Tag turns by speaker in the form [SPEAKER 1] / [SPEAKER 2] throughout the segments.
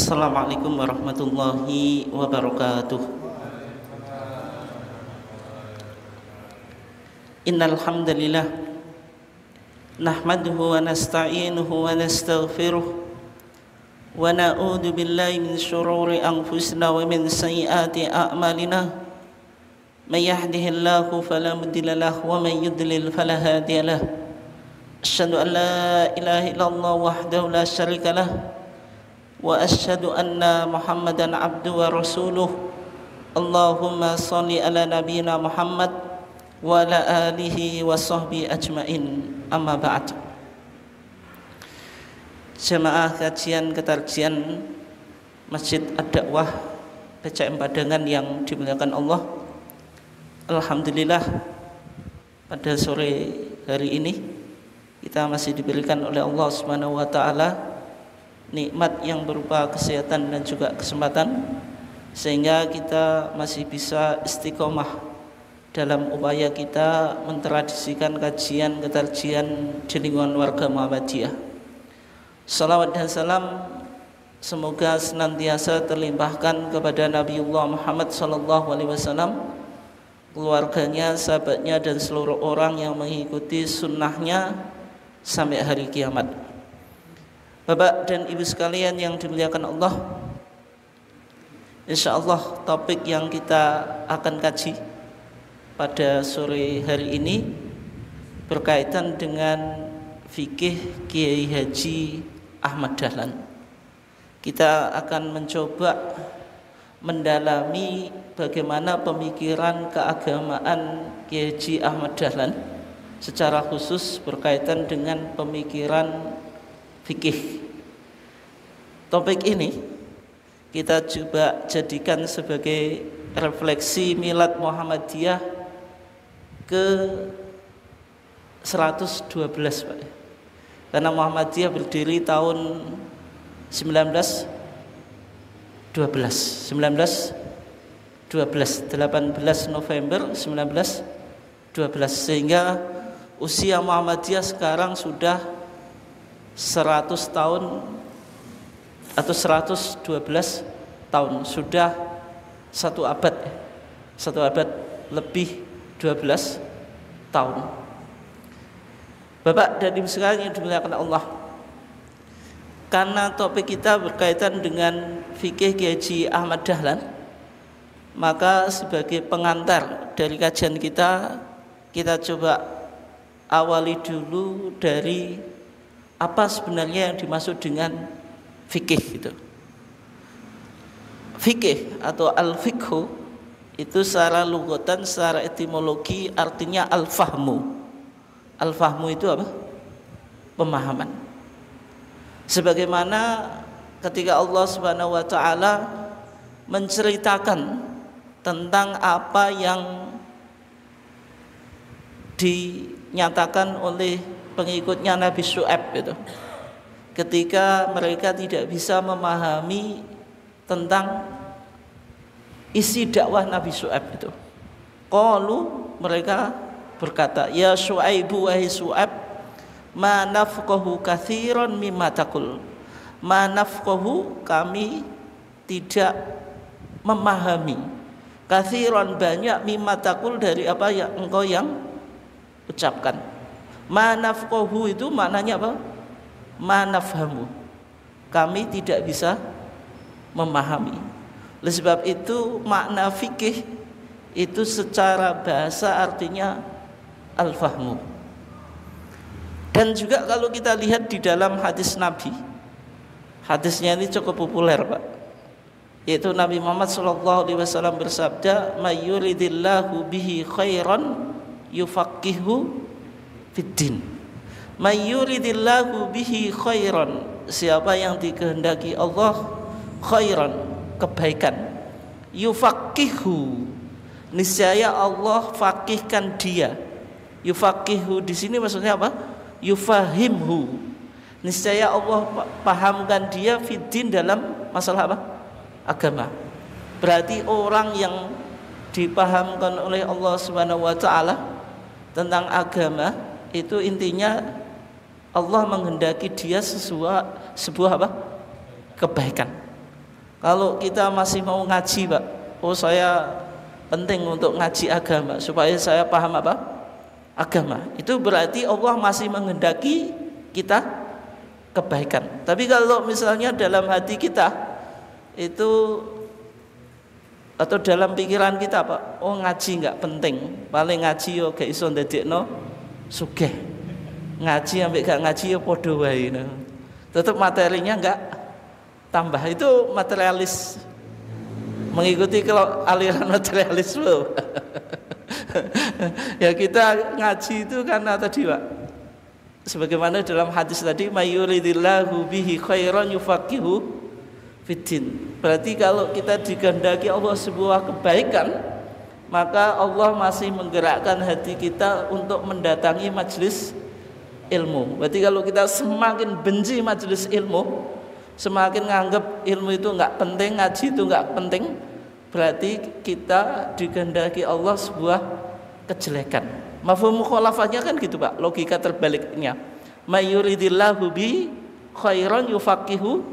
[SPEAKER 1] Assalamualaikum warahmatullahi wabarakatuh. Innal hamdalillah nahmaduhu wa nasta'inuhu wa nastaghfiruh wa na'udzu billahi min shururi anfusina wa min sayyiati a'malina. May yahdihillahu fala mudilla lahu wa may yudlil fala hadiya lahu. Asyhadu an la ilaha illallah wahdahu la syarika lahu wa asyhadu anna Muhammadan abduhu wa rasuluh. Allahumma shalli ala nabiyyina Muhammad wa ala alihi wa sahbihi ajmain. Amma ba'd. Jemaah kajian ketarjian Masjid Ad-Da'wah PCM Padangan yang dimuliakan Allah, alhamdulillah pada sore hari ini kita masih diberikan oleh Allah Subhanahu wa taala nikmat yang berupa kesehatan dan juga kesempatan, sehingga kita masih bisa istiqomah dalam upaya kita mentradisikan kajian ketarjian di lingkungan warga Muhammadiyah. Salawat dan salam semoga senantiasa terlimpahkan kepada Nabiullah Muhammad SAW, keluarganya, sahabatnya, dan seluruh orang yang mengikuti sunnahnya sampai hari kiamat. Bapak dan ibu sekalian yang dimuliakan Allah, insyaallah topik yang kita akan kaji pada sore hari ini berkaitan dengan fikih Kiai Haji Ahmad Dahlan. Kita akan mencoba mendalami bagaimana pemikiran keagamaan Kiai Haji Ahmad Dahlan, secara khusus berkaitan dengan pemikiran fikih. Topik ini kita coba jadikan sebagai refleksi milad Muhammadiyah ke 112, Pak. Karena Muhammadiyah berdiri tahun 18 November 1912, sehingga usia Muhammadiyah sekarang sudah 100 tahun atau 112 tahun, sudah satu abad lebih 12 tahun. Bapak dan ibu sekalian yang dimuliakan Allah, karena topik kita berkaitan dengan fikih Kiai Haji Ahmad Dahlan, maka sebagai pengantar dari kajian kita coba awali dulu dari apa sebenarnya yang dimaksud dengan fikih gitu. Fikih atau al-fiqhu itu secara lugatan, secara etimologi artinya al-fahmu. Al-fahmu itu apa? Pemahaman. Sebagaimana ketika Allah Subhanahu wa taala menceritakan tentang apa yang dinyatakan oleh pengikutnya Nabi Syu'aib itu, ketika mereka tidak bisa memahami tentang isi dakwah Nabi Syu'aib itu. Qalu, mereka berkata, ya Syu'aibu, wahai Syu'aib, ma nafqahu katsiran mimma taqul. Ma nafqahu, kami tidak memahami, katsiran, banyak, mimma taqul, dari apa yang engkau yang ucapkan. Manafqahu itu maknanya apa? Manafhamu, kami tidak bisa memahami. Oleh sebab itu makna fikih itu secara bahasa artinya al-fahmu. Dan juga kalau kita lihat di dalam hadis Nabi, hadisnya ini cukup populer, Pak, yaitu Nabi Muhammad SAW bersabda, may yuridillahu bihi khairan yufaqihu fiddin. May yuridillahu bihi khairan, siapa yang dikehendaki Allah khairan, kebaikan, yufaqihu, niscaya Allah faqihkan dia. Yufaqihu di sini maksudnya apa? Yufahimhu, niscaya Allah pahamkan dia fiddin, dalam masalah apa? Agama. Berarti orang yang dipahamkan oleh Allah Subhanahu wa taala tentang agama itu intinya Allah menghendaki dia sebuah apa? Kebaikan. Kalau kita masih mau ngaji, Pak, oh saya penting untuk ngaji agama supaya saya paham apa? Agama. Itu berarti Allah masih menghendaki kita kebaikan. Tapi kalau misalnya dalam hati kita itu atau dalam pikiran kita, Pak, oh ngaji nggak penting, paling ngaji yo gak iso ndadekno sugih. Ngaji ambek gak ngaji yo padha wae. Tetap materinya nggak tambah. Itu materialis, mengikuti kalau aliran materialisme. Ya kita ngaji itu karena tadi, Pak, sebagaimana dalam hadis tadi, mayuridillahu bihi khairan yufaqihu fiddin. Berarti kalau kita dikehendaki Allah sebuah kebaikan, maka Allah masih menggerakkan hati kita untuk mendatangi majelis ilmu. Berarti kalau kita semakin benci majelis ilmu, semakin nganggap ilmu itu nggak penting, ngaji itu nggak penting, berarti kita dikehendaki Allah sebuah kejelekan. Mafhum mukhalafahnya kan gitu, Pak, logika terbaliknya. Mayuridillahu bi khairan yufaqihu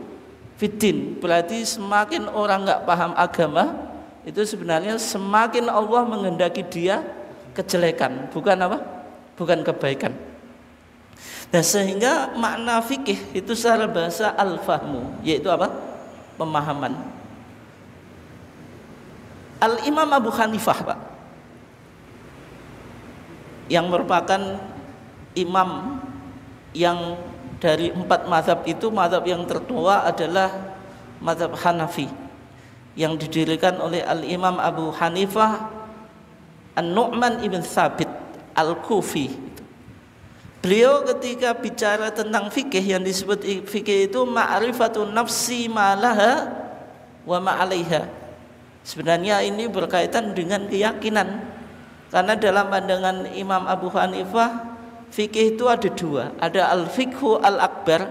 [SPEAKER 1] fiddin. Berarti semakin orang nggak paham agama, itu sebenarnya semakin Allah menghendaki dia kejelekan, bukan apa? Bukan kebaikan. Nah, sehingga makna fikih itu secara bahasa al-fahmu, yaitu apa? Pemahaman. Al-Imam Abu Hanifah, Pak, yang merupakan imam yang dari 4 mazhab itu, mazhab yang tertua adalah mazhab Hanafi yang didirikan oleh Al-Imam Abu Hanifah An-Nu'man ibn Thabit Al-Kufi. Beliau ketika bicara tentang fikih, yang disebut fikih itu ma'rifatun nafsi ma'alaha wa ma'alaiha. Sebenarnya ini berkaitan dengan keyakinan. Karena dalam pandangan Imam Abu Hanifah, fikih itu ada 2. Ada al-fiqhu al-akbar,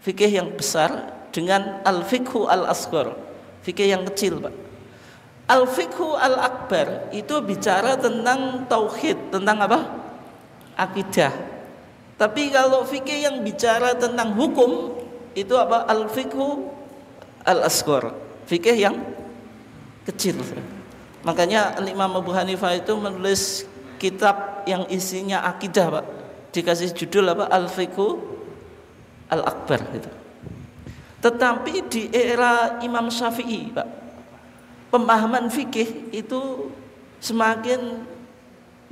[SPEAKER 1] fikih yang besar, dengan al-fiqhu al-asghar, fikih yang kecil, Pak. Al-fiqhu al-akbar itu bicara tentang tauhid, tentang apa? Akidah. Tapi kalau fikih yang bicara tentang hukum itu apa? Al-fiqhu al-asghar, fikih yang kecil. Makanya Imam Abu Hanifah itu menulis kitab yang isinya akidah, Pak. Dikasih judul apa? Al-fiqhu al-akbar gitu. Tetapi di era Imam Syafi'i, Pak, pemahaman fikih itu semakin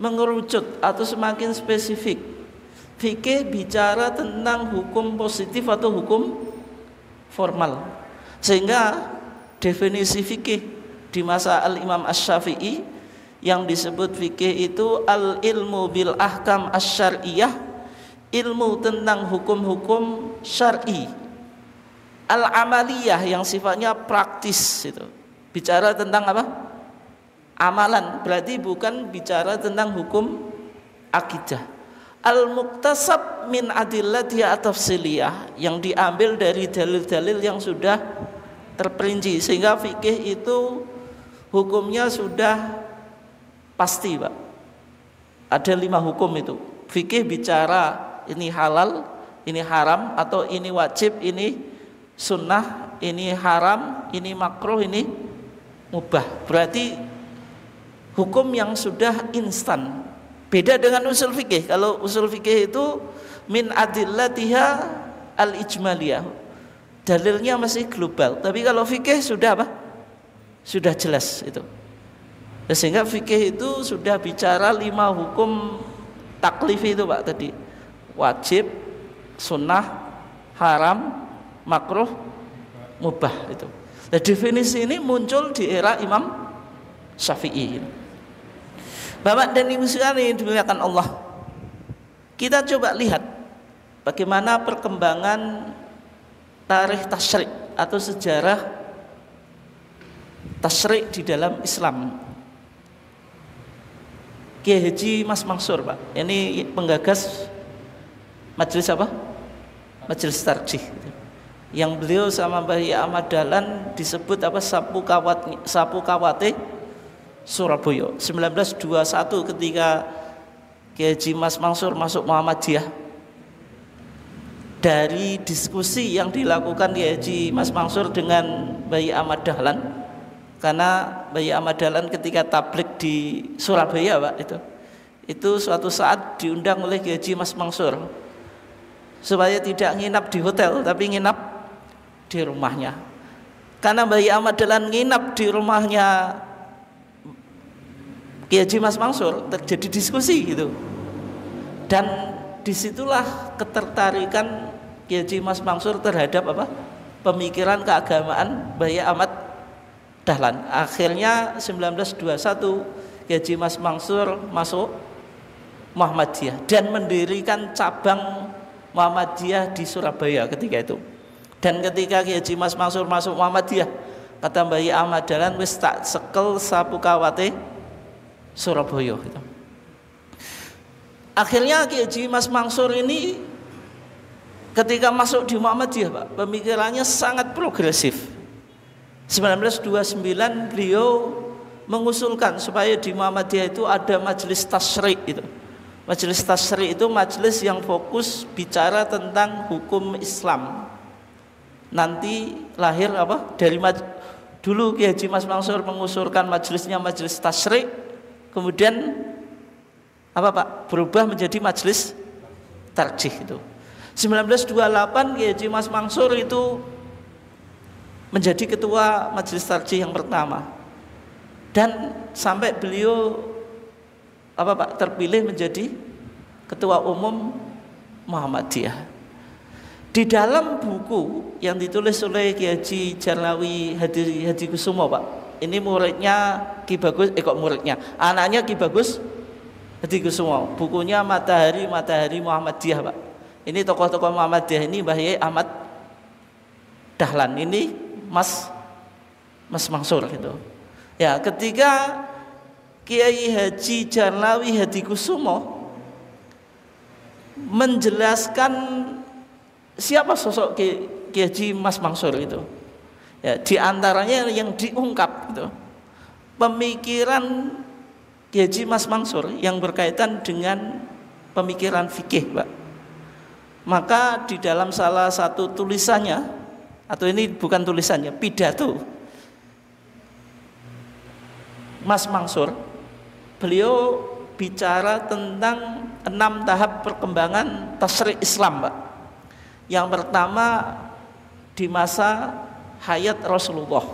[SPEAKER 1] mengerucut atau semakin spesifik. Fikih bicara tentang hukum positif atau hukum formal. Sehingga definisi fikih di masa Al-Imam Asy-Syafi'i yang disebut fikih itu al-ilmu bil ahkam asy-syar'iyyah, ilmu tentang hukum-hukum syar'i. Al-amaliyah yang sifatnya praktis itu. Bicara tentang apa? Amalan, berarti bukan bicara tentang hukum akidah. Al-muktasab min adillatiha tafsiliyah, yang diambil dari dalil-dalil yang sudah terperinci, sehingga fikih itu hukumnya sudah pasti, Pak. Ada 5 hukum itu. Fikih bicara ini halal, ini haram, atau ini wajib, ini sunnah, ini haram, ini makruh, ini mubah. Berarti hukum yang sudah instan. Beda dengan usul fikih. Kalau usul fikih itu min adillatiha al-ijmaliyah, dalilnya masih global. Tapi kalau fikih sudah apa? Sudah jelas itu. Sehingga fikih itu sudah bicara 5 hukum taklif itu, Pak, tadi. Wajib, sunnah, haram, makruh, mubah itu. Nah, definisi ini muncul di era Imam Syafi'i. Bapak dan Ibu sekalian dimuliakan Allah, kita coba lihat bagaimana perkembangan tarikh tasyrik atau sejarah tasyrik di dalam Islam. Kiai Haji Mas Mansur, Pak, ini penggagas majelis apa? Majelis Tarjih. Yang beliau sama Mbah Ahmad Dahlan disebut apa? Sapu kawate Surabaya 1921 ketika Kiai Haji Mas Mansur masuk Muhammadiyah. dari diskusi yang dilakukan Kiai Haji Mas Mansur dengan Bayi Ahmad Dahlan. Karena Bayi Ahmad Dahlan ketika tablik di Surabaya Pak, itu suatu saat diundang oleh Kiai Haji Mas Mansur supaya tidak nginap di hotel tapi nginap di rumahnya. Karena Bayi Ahmad Dahlan nginap di rumahnya Kiai Haji Mas Mansur, terjadi diskusi gitu. Dan disitulah ketertarikan Kiai Haji Mas Mansur terhadap pemikiran keagamaan Bayi Ahmad Dahlan. Akhirnya 1921 Kiai Haji Mas Mansur masuk Muhammadiyah dan mendirikan cabang Muhammadiyah di Surabaya ketika itu. Dan ketika Kiai Haji Mas Mansur masuk Muhammadiyah, kata Bayi Ahmad Dahlan, wis tak sekel sapu kawate Surabaya gitu. Akhirnya Kiai Haji Mas Mansur ini ketika masuk di Muhammadiyah Pak, pemikirannya sangat progresif. 1929 beliau mengusulkan supaya di Muhammadiyah itu ada majelis tasyri' itu. Majelis tasyri' itu majelis yang fokus bicara tentang hukum Islam. Nanti lahir dari dulu Kiai Haji Mas Mansur mengusulkan majelisnya majelis tasyri', kemudian berubah menjadi majelis tarjih itu. 1928 Kiai Haji Mas Mansur itu menjadi ketua majelis tarjih yang pertama. Dan sampai beliau terpilih menjadi ketua umum Muhammadiyah. Di dalam buku yang ditulis oleh Kiai Haji Jarlawi Hadikusumo Pak, ini muridnya Ki Bagus, anaknya Ki Bagus Hadikusumo. Bukunya Matahari Muhammadiyah Pak. Ini tokoh-tokoh Muhammadiyah ini Mbah Yai Ahmad Dahlan, ini Mas Mansur gitu. Ya, ketika Kiai Haji Jarlawi Hadikusumo menjelaskan siapa sosok Kiai Haji Mas Mansur itu, ya, di antaranya yang diungkap gitu, pemikiran Kiai Haji Mas Mansur yang berkaitan dengan pemikiran fikih Pak. Maka di dalam salah satu tulisannya, atau ini bukan tulisannya, pidato Mas Mansur, beliau bicara tentang 6 tahap perkembangan tasyri' Islam Pak. Yang pertama di masa hayat Rasulullah.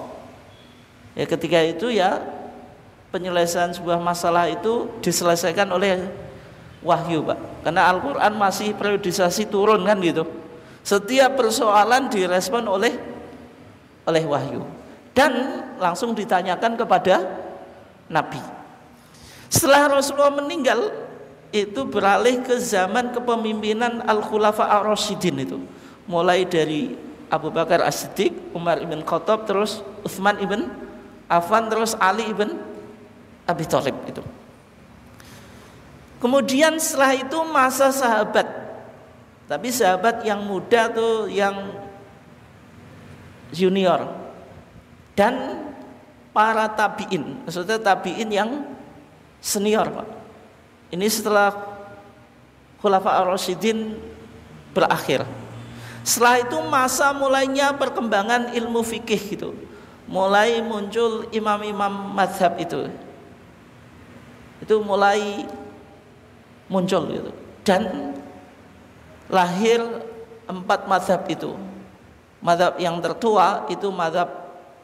[SPEAKER 1] Ya, ketika itu ya penyelesaian sebuah masalah itu diselesaikan oleh wahyu Pak. Karena Al-Quran masih periodisasi turun kan gitu. Setiap persoalan direspon oleh wahyu dan langsung ditanyakan kepada Nabi. Setelah Rasulullah meninggal, itu beralih ke zaman kepemimpinan Al-Khulafa Ar-Rasyidin itu. Mulai dari Abu Bakar As-Siddiq, Umar ibn Khattab, terus Utsman ibn Affan, terus Ali ibn Abi Thalib itu. Kemudian setelah itu masa sahabat. Tapi sahabat yang muda tuh, yang junior, dan para tabi'in. Maksudnya tabi'in yang senior Pak. Ini setelah Khulafa Ar-Rasyidin berakhir. Setelah itu masa mulainya perkembangan ilmu fikih gitu. Mulai muncul imam-imam mazhab itu mulai muncul gitu. Dan lahir 4 mazhab itu. Mazhab yang tertua itu mazhab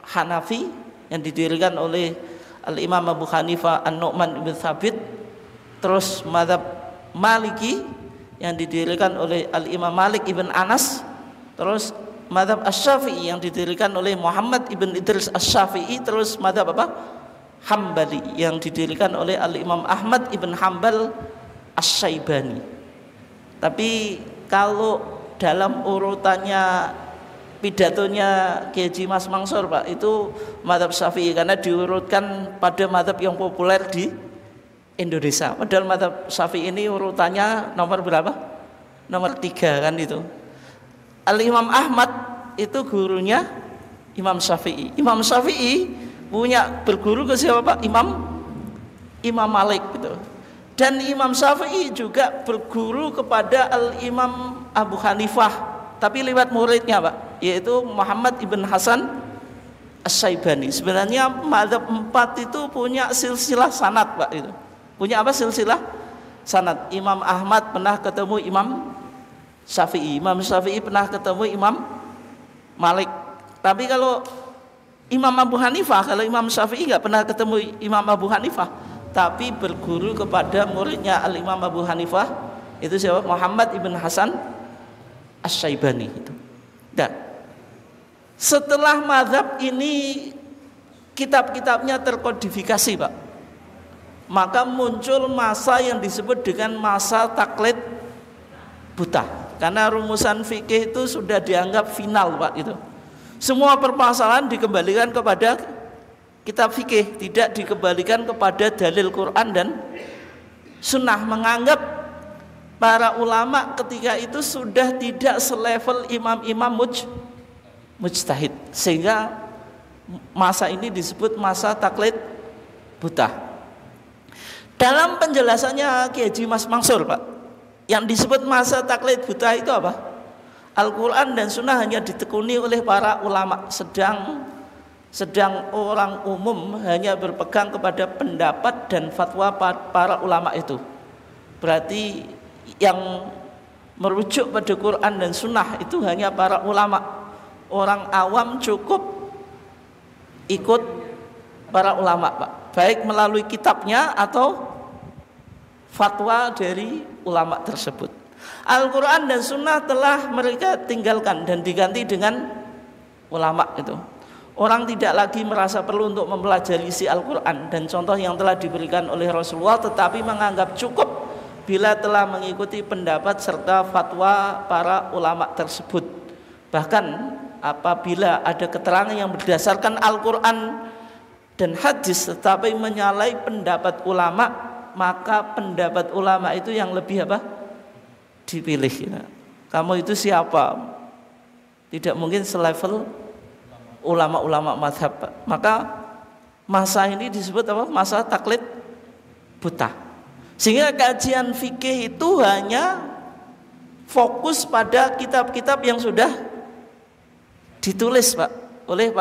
[SPEAKER 1] Hanafi yang didirikan oleh Al-Imam Abu Hanifah An-Nu'man ibn Thabit. Terus mazhab Maliki yang didirikan oleh Al-Imam Malik ibn Anas. Terus mazhab Asy-Syafi'i yang didirikan oleh Muhammad ibn Idris Asy-Syafi'i. Terus mazhab Hambali yang didirikan oleh Al-Imam Ahmad ibn Hanbal Asy-Syaibani. Tapi kalau dalam urutannya pidatonya Kiai Haji Mas Mansur Pak, itu mazhab Syafi'i karena diurutkan pada mazhab yang populer di Indonesia. Padahal mazhab Syafi'i ini urutannya nomor berapa? Nomor 3 kan itu. Al-Imam Ahmad itu gurunya Imam Syafi'i. Imam Syafi'i berguru ke siapa Pak? Imam Malik gitu. Dan Imam Syafi'i juga berguru kepada Al-Imam Abu Hanifah tapi lewat muridnya Pak, yaitu Muhammad ibn Hasan Asy-Syaibani. Sebenarnya mazhab 4 itu punya silsilah sanad Pak, itu punya apa, silsilah sanad. Imam Ahmad pernah ketemu Imam Syafi'i, Imam Syafi'i pernah ketemu Imam Malik. Tapi kalau Imam Abu Hanifah, kalau Imam Syafi'i nggak pernah ketemu Imam Abu Hanifah, tapi berguru kepada muridnya Al-Imam Abu Hanifah, itu siapa? Muhammad ibn Hasan Asy-Syaibani itu. Dan setelah mazhab ini kitab-kitabnya terkodifikasi Pak, maka muncul masa yang disebut dengan masa taklid buta. Karena rumusan fikih itu sudah dianggap final Pak, itu semua permasalahan dikembalikan kepada kitab fikih, tidak dikembalikan kepada dalil Quran dan sunnah. Menganggap para ulama ketika itu sudah tidak selevel imam-imam mujtahid, sehingga masa ini disebut masa taklid buta. Dalam penjelasannya Kiai Haji Mas Mansur Pak, yang disebut masa taklid buta itu apa? Al-Quran dan Sunnah hanya ditekuni oleh para ulama, sedang orang umum hanya berpegang kepada pendapat dan fatwa para ulama itu. Berarti yang merujuk pada Quran dan Sunnah itu hanya para ulama. Orang awam cukup ikut para ulama Pak, baik melalui kitabnya atau fatwa dari ulama tersebut. Al-Quran dan Sunnah telah mereka tinggalkan dan diganti dengan ulama itu. Orang tidak lagi merasa perlu untuk mempelajari isi Al-Quran dan contoh yang telah diberikan oleh Rasulullah, tetapi menganggap cukup bila telah mengikuti pendapat serta fatwa para ulama tersebut. Bahkan apabila ada keterangan yang berdasarkan Al-Quran dan hadis tetapi menyalahi pendapat ulama, maka pendapat ulama itu yang lebih apa? Dipilih. Kamu itu siapa? Tidak mungkin selevel ulama-ulama mazhab. Maka masa ini disebut apa? Masa taklid buta. Sehingga kajian fikih itu hanya fokus pada kitab-kitab yang sudah ditulis Pak oleh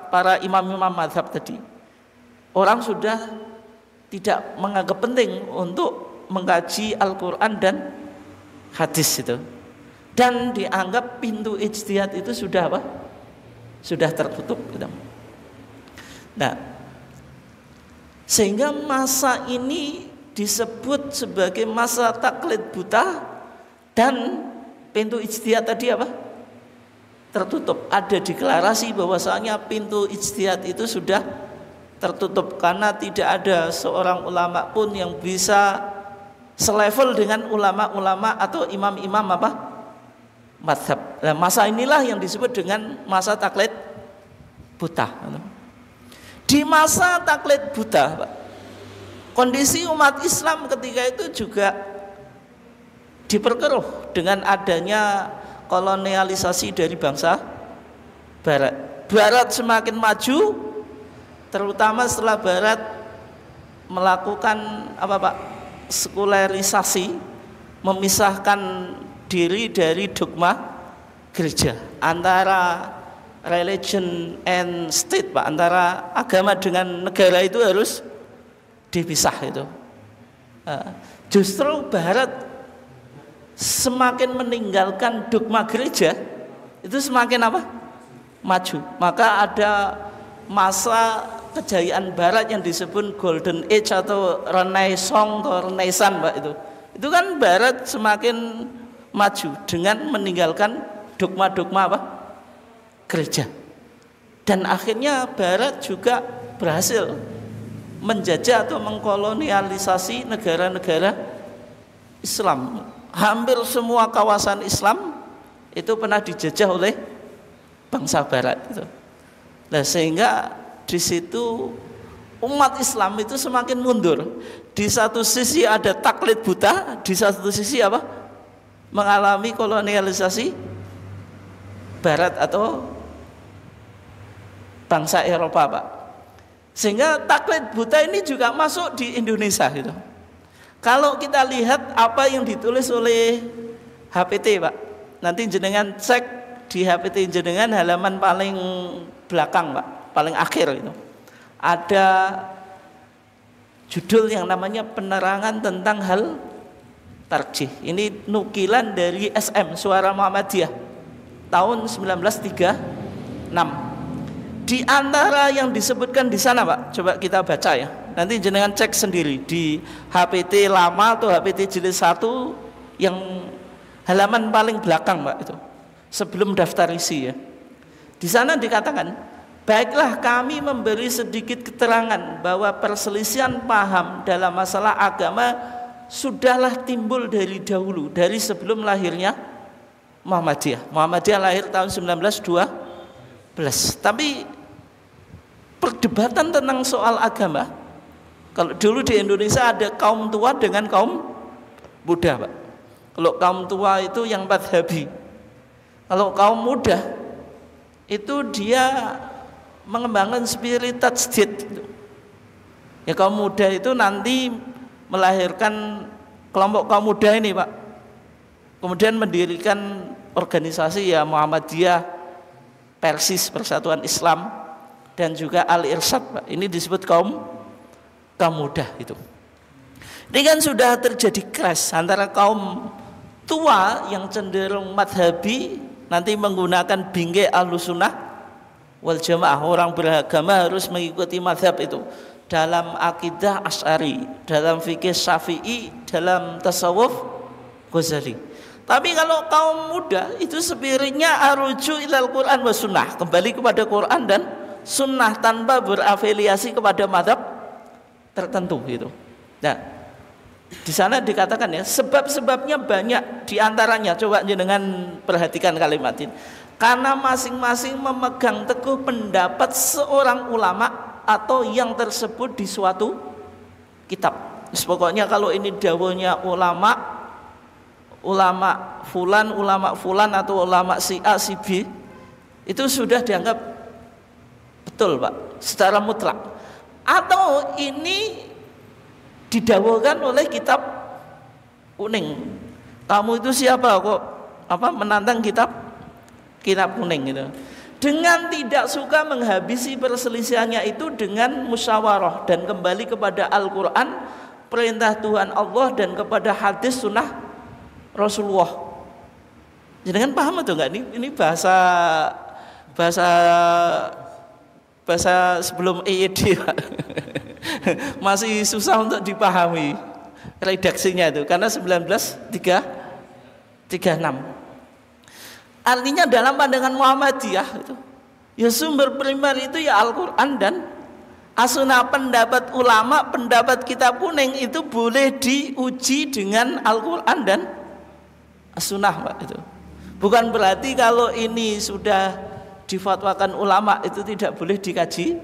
[SPEAKER 1] para imam-imam mazhab tadi. Orang sudah tidak menganggap penting untuk mengkaji Al-Quran dan hadis itu, dan dianggap pintu ijtihad itu sudah apa? Sudah tertutup gitu. Nah, sehingga masa ini disebut sebagai masa taklid buta, dan pintu ijtihad tadi apa? Tertutup. Ada deklarasi bahwasanya pintu ijtihad itu sudah tertutup karena tidak ada seorang ulama pun yang bisa selevel dengan ulama-ulama atau imam-imam apa? Mazhab. Nah, masa inilah yang disebut dengan masa taklid buta. Di masa taklid buta Pak, kondisi umat Islam ketika itu juga diperkeruh dengan adanya kolonialisasi dari bangsa Barat. Barat semakin maju, terutama setelah Barat melakukan apa Pak? Sekularisasi, memisahkan diri dari dogma gereja, antara religion and state Pak, antara agama dengan negara itu harus dipisah itu. Justru Barat semakin meninggalkan dogma gereja, itu semakin apa? Maju. Maka ada masa kejayaan Barat yang disebut Golden Age atau Renaissance Pak, itu kan Barat semakin maju dengan meninggalkan dogma-dogma apa? Gereja. Dan akhirnya Barat juga berhasil menjajah atau mengkolonialisasi negara-negara Islam. Hampir semua kawasan Islam itu pernah dijajah oleh bangsa Barat itu. Nah, sehingga di situ umat Islam itu semakin mundur. Di satu sisi ada taklid buta, di satu sisi apa? Mengalami kolonialisasi Barat atau bangsa Eropa Pak. Sehingga taklid buta ini juga masuk di Indonesia gitu. Kalau kita lihat apa yang ditulis oleh HPT Pak, nanti jenengan cek di HPT jenengan halaman paling belakang Pak, paling akhir itu. Ada judul yang namanya penerangan tentang hal tarjih. Ini nukilan dari SM Suara Muhammadiyah tahun 1936. Di antara yang disebutkan di sana Pak, coba kita baca ya. Nanti jenengan cek sendiri di HPT lama atau HPT jilid 1 yang halaman paling belakang Pak itu. Sebelum daftar isi ya. Di sana dikatakan, baiklah kami memberi sedikit keterangan bahwa perselisihan paham dalam masalah agama sudahlah timbul dari dahulu, dari sebelum lahirnya Muhammadiyah. Muhammadiyah lahir tahun 1912. Tapi perdebatan tentang soal agama, kalau dulu di Indonesia ada kaum tua dengan kaum muda Pak. Kalau kaum tua itu yang madhabi, kalau kaum muda itu dia mengembangkan spirit tajdid. Ya kaum muda itu nanti melahirkan kelompok kaum muda ini Pak, kemudian mendirikan organisasi ya Muhammadiyah, Persis Persatuan Islam, dan juga Al-Irsyad Pak. Ini disebut kaum muda itu. Ini kan sudah terjadi clash antara kaum tua yang cenderung madhabi, nanti menggunakan bingkai Ahlussunnah wal Jamaah, orang beragama harus mengikuti madhab itu dalam akidah Asy'ari, dalam fikih Syafi'i, dalam tasawuf Ghazali. Tapi kalau kaum muda itu spiritnya aruju ilal Quran wa sunnah, kembali kepada Quran dan sunnah tanpa berafiliasi kepada madhab tertentu itu. Nah, di sana dikatakan ya, sebab-sebabnya banyak, diantaranya coba jenengan perhatikan kalimat ini. Karena masing-masing memegang teguh pendapat seorang ulama atau yang tersebut di suatu kitab. Pokoknya kalau ini dawuhnya ulama fulan atau ulama si A si B, itu sudah dianggap betul Pak, secara mutlak. Atau ini didawuhkan oleh kitab kuning. Kamu itu siapa kok menantang kitab kuning gitu. Dengan tidak suka menghabisi perselisihannya itu dengan musyawarah dan kembali kepada Al-Quran, perintah Tuhan Allah, dan kepada hadis sunnah Rasulullah. Jangan paham atau enggak? Ini bahasa sebelum EYD masih susah untuk dipahami redaksinya itu karena 1936. Artinya dalam pandangan Muhammadiyah itu ya sumber primer itu ya Al-Quran dan As-Sunnah. Pendapat ulama, pendapat kitab kuning itu boleh diuji dengan Al-Quran dan As-Sunnah Pak itu. Bukan berarti kalau ini sudah difatwakan ulama itu tidak boleh dikaji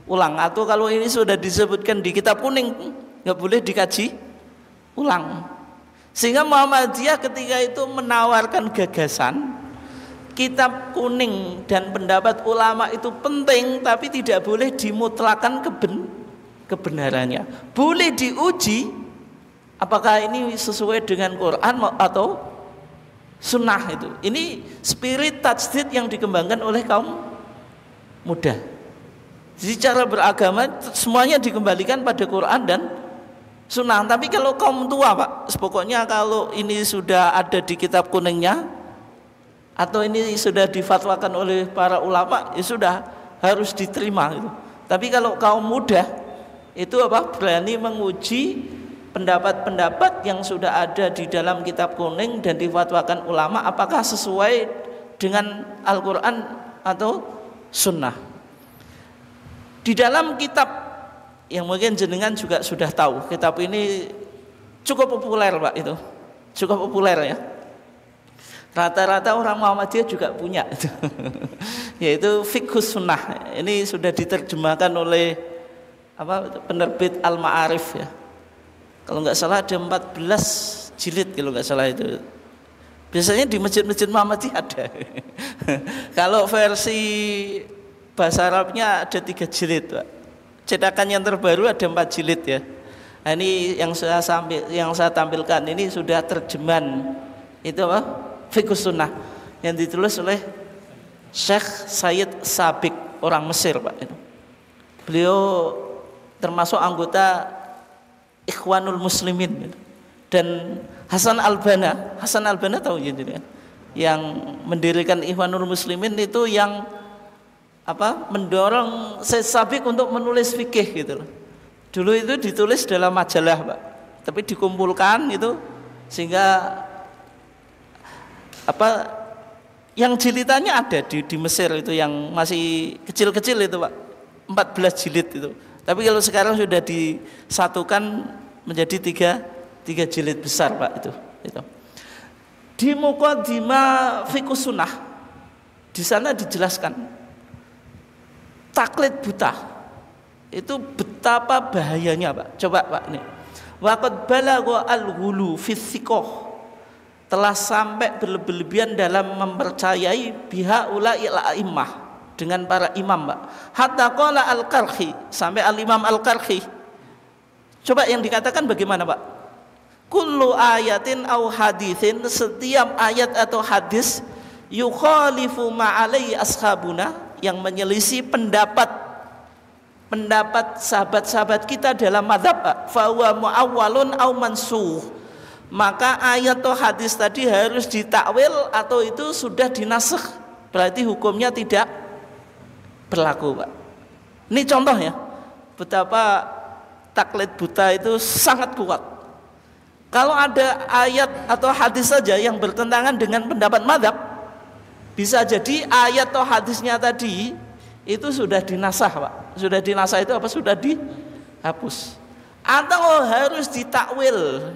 [SPEAKER 1] ulang, atau kalau ini sudah disebutkan di kitab kuning nggak boleh dikaji ulang. Sehingga Muhammadiyah ketika itu menawarkan gagasan kitab kuning dan pendapat ulama itu penting, tapi tidak boleh dimutlakan kebenarannya. Boleh diuji apakah ini sesuai dengan Quran atau sunnah itu. Ini spirit tajdid yang dikembangkan oleh kaum muda. Jadi cara beragama semuanya dikembalikan pada Quran dan sunnah. Tapi kalau kaum tua Pak, pokoknya kalau ini sudah ada di kitab kuningnya atau ini sudah difatwakan oleh para ulama, ya sudah harus diterima itu. Tapi kalau kaum muda itu berani menguji pendapat-pendapat yang sudah ada di dalam kitab kuning dan difatwakan ulama, apakah sesuai dengan Al-Quran atau sunnah. Di dalam kitab yang mungkin jenengan juga sudah tahu, kitab ini cukup populer Pak, itu cukup populer ya. Rata-rata orang Muhammadiyah juga punya itu. Yaitu Fiqhus Sunnah. Ini sudah diterjemahkan oleh penerbit Al-Ma'arif ya. Kalau nggak salah ada 14 jilid kalau nggak salah itu. Biasanya di masjid-masjid Muhammadiyah ada. Kalau versi bahasa Arabnya ada 3 jilid Pak. Cetakan yang terbaru ada 4 jilid ya. Nah, ini yang saya tampilkan ini sudah terjemahan itu Fiqh Sunnah yang ditulis oleh Syekh Sayyid Sabiq, orang Mesir Pak itu. Beliau termasuk anggota Ikhwanul Muslimin gitu. Dan Hasan Al-Banna tahu ya kan? Yang mendirikan Ikhwanul Muslimin itu yang mendorong Syekh Sabiq untuk menulis fikih gitu loh. Dulu itu ditulis dalam majalah Pak, tapi dikumpulkan itu sehingga yang jilitannya ada di Mesir itu yang masih kecil-kecil itu Pak, 14 jilid itu. Tapi kalau sekarang sudah disatukan menjadi tiga jilid besar Pak itu. Di Muqaddimah Fiqh Sunnah di sana dijelaskan taklid buta itu betapa bahayanya Pak. Coba Pak nih. Waqad balagha al-ghulu fi thiqah, telah sampai berlebihan dalam mempercayai bihaula'i al-a'immah, dengan para imam Pak. Hatta qala al-Qarhi, sampai al-Imam al-Qarhi. Coba yang dikatakan bagaimana Pak? Kullu ayatin au hadithin, setiap ayat atau hadis yukhalifu ma'alai ashabuna, yang menyelisih pendapat sahabat-sahabat kita dalam mazhab, fa huwa muawwalun au mansukh, maka ayat atau hadis tadi harus ditakwil atau itu sudah dinasakh, berarti hukumnya tidak berlaku Pak. Ini contohnya betapa taklid buta itu sangat kuat. Kalau ada ayat atau hadis saja yang bertentangan dengan pendapat mazhab, bisa jadi ayat atau hadisnya tadi itu sudah dinasah Pak. Sudah dinasah itu apa? Sudah dihapus. Atau harus ditakwil,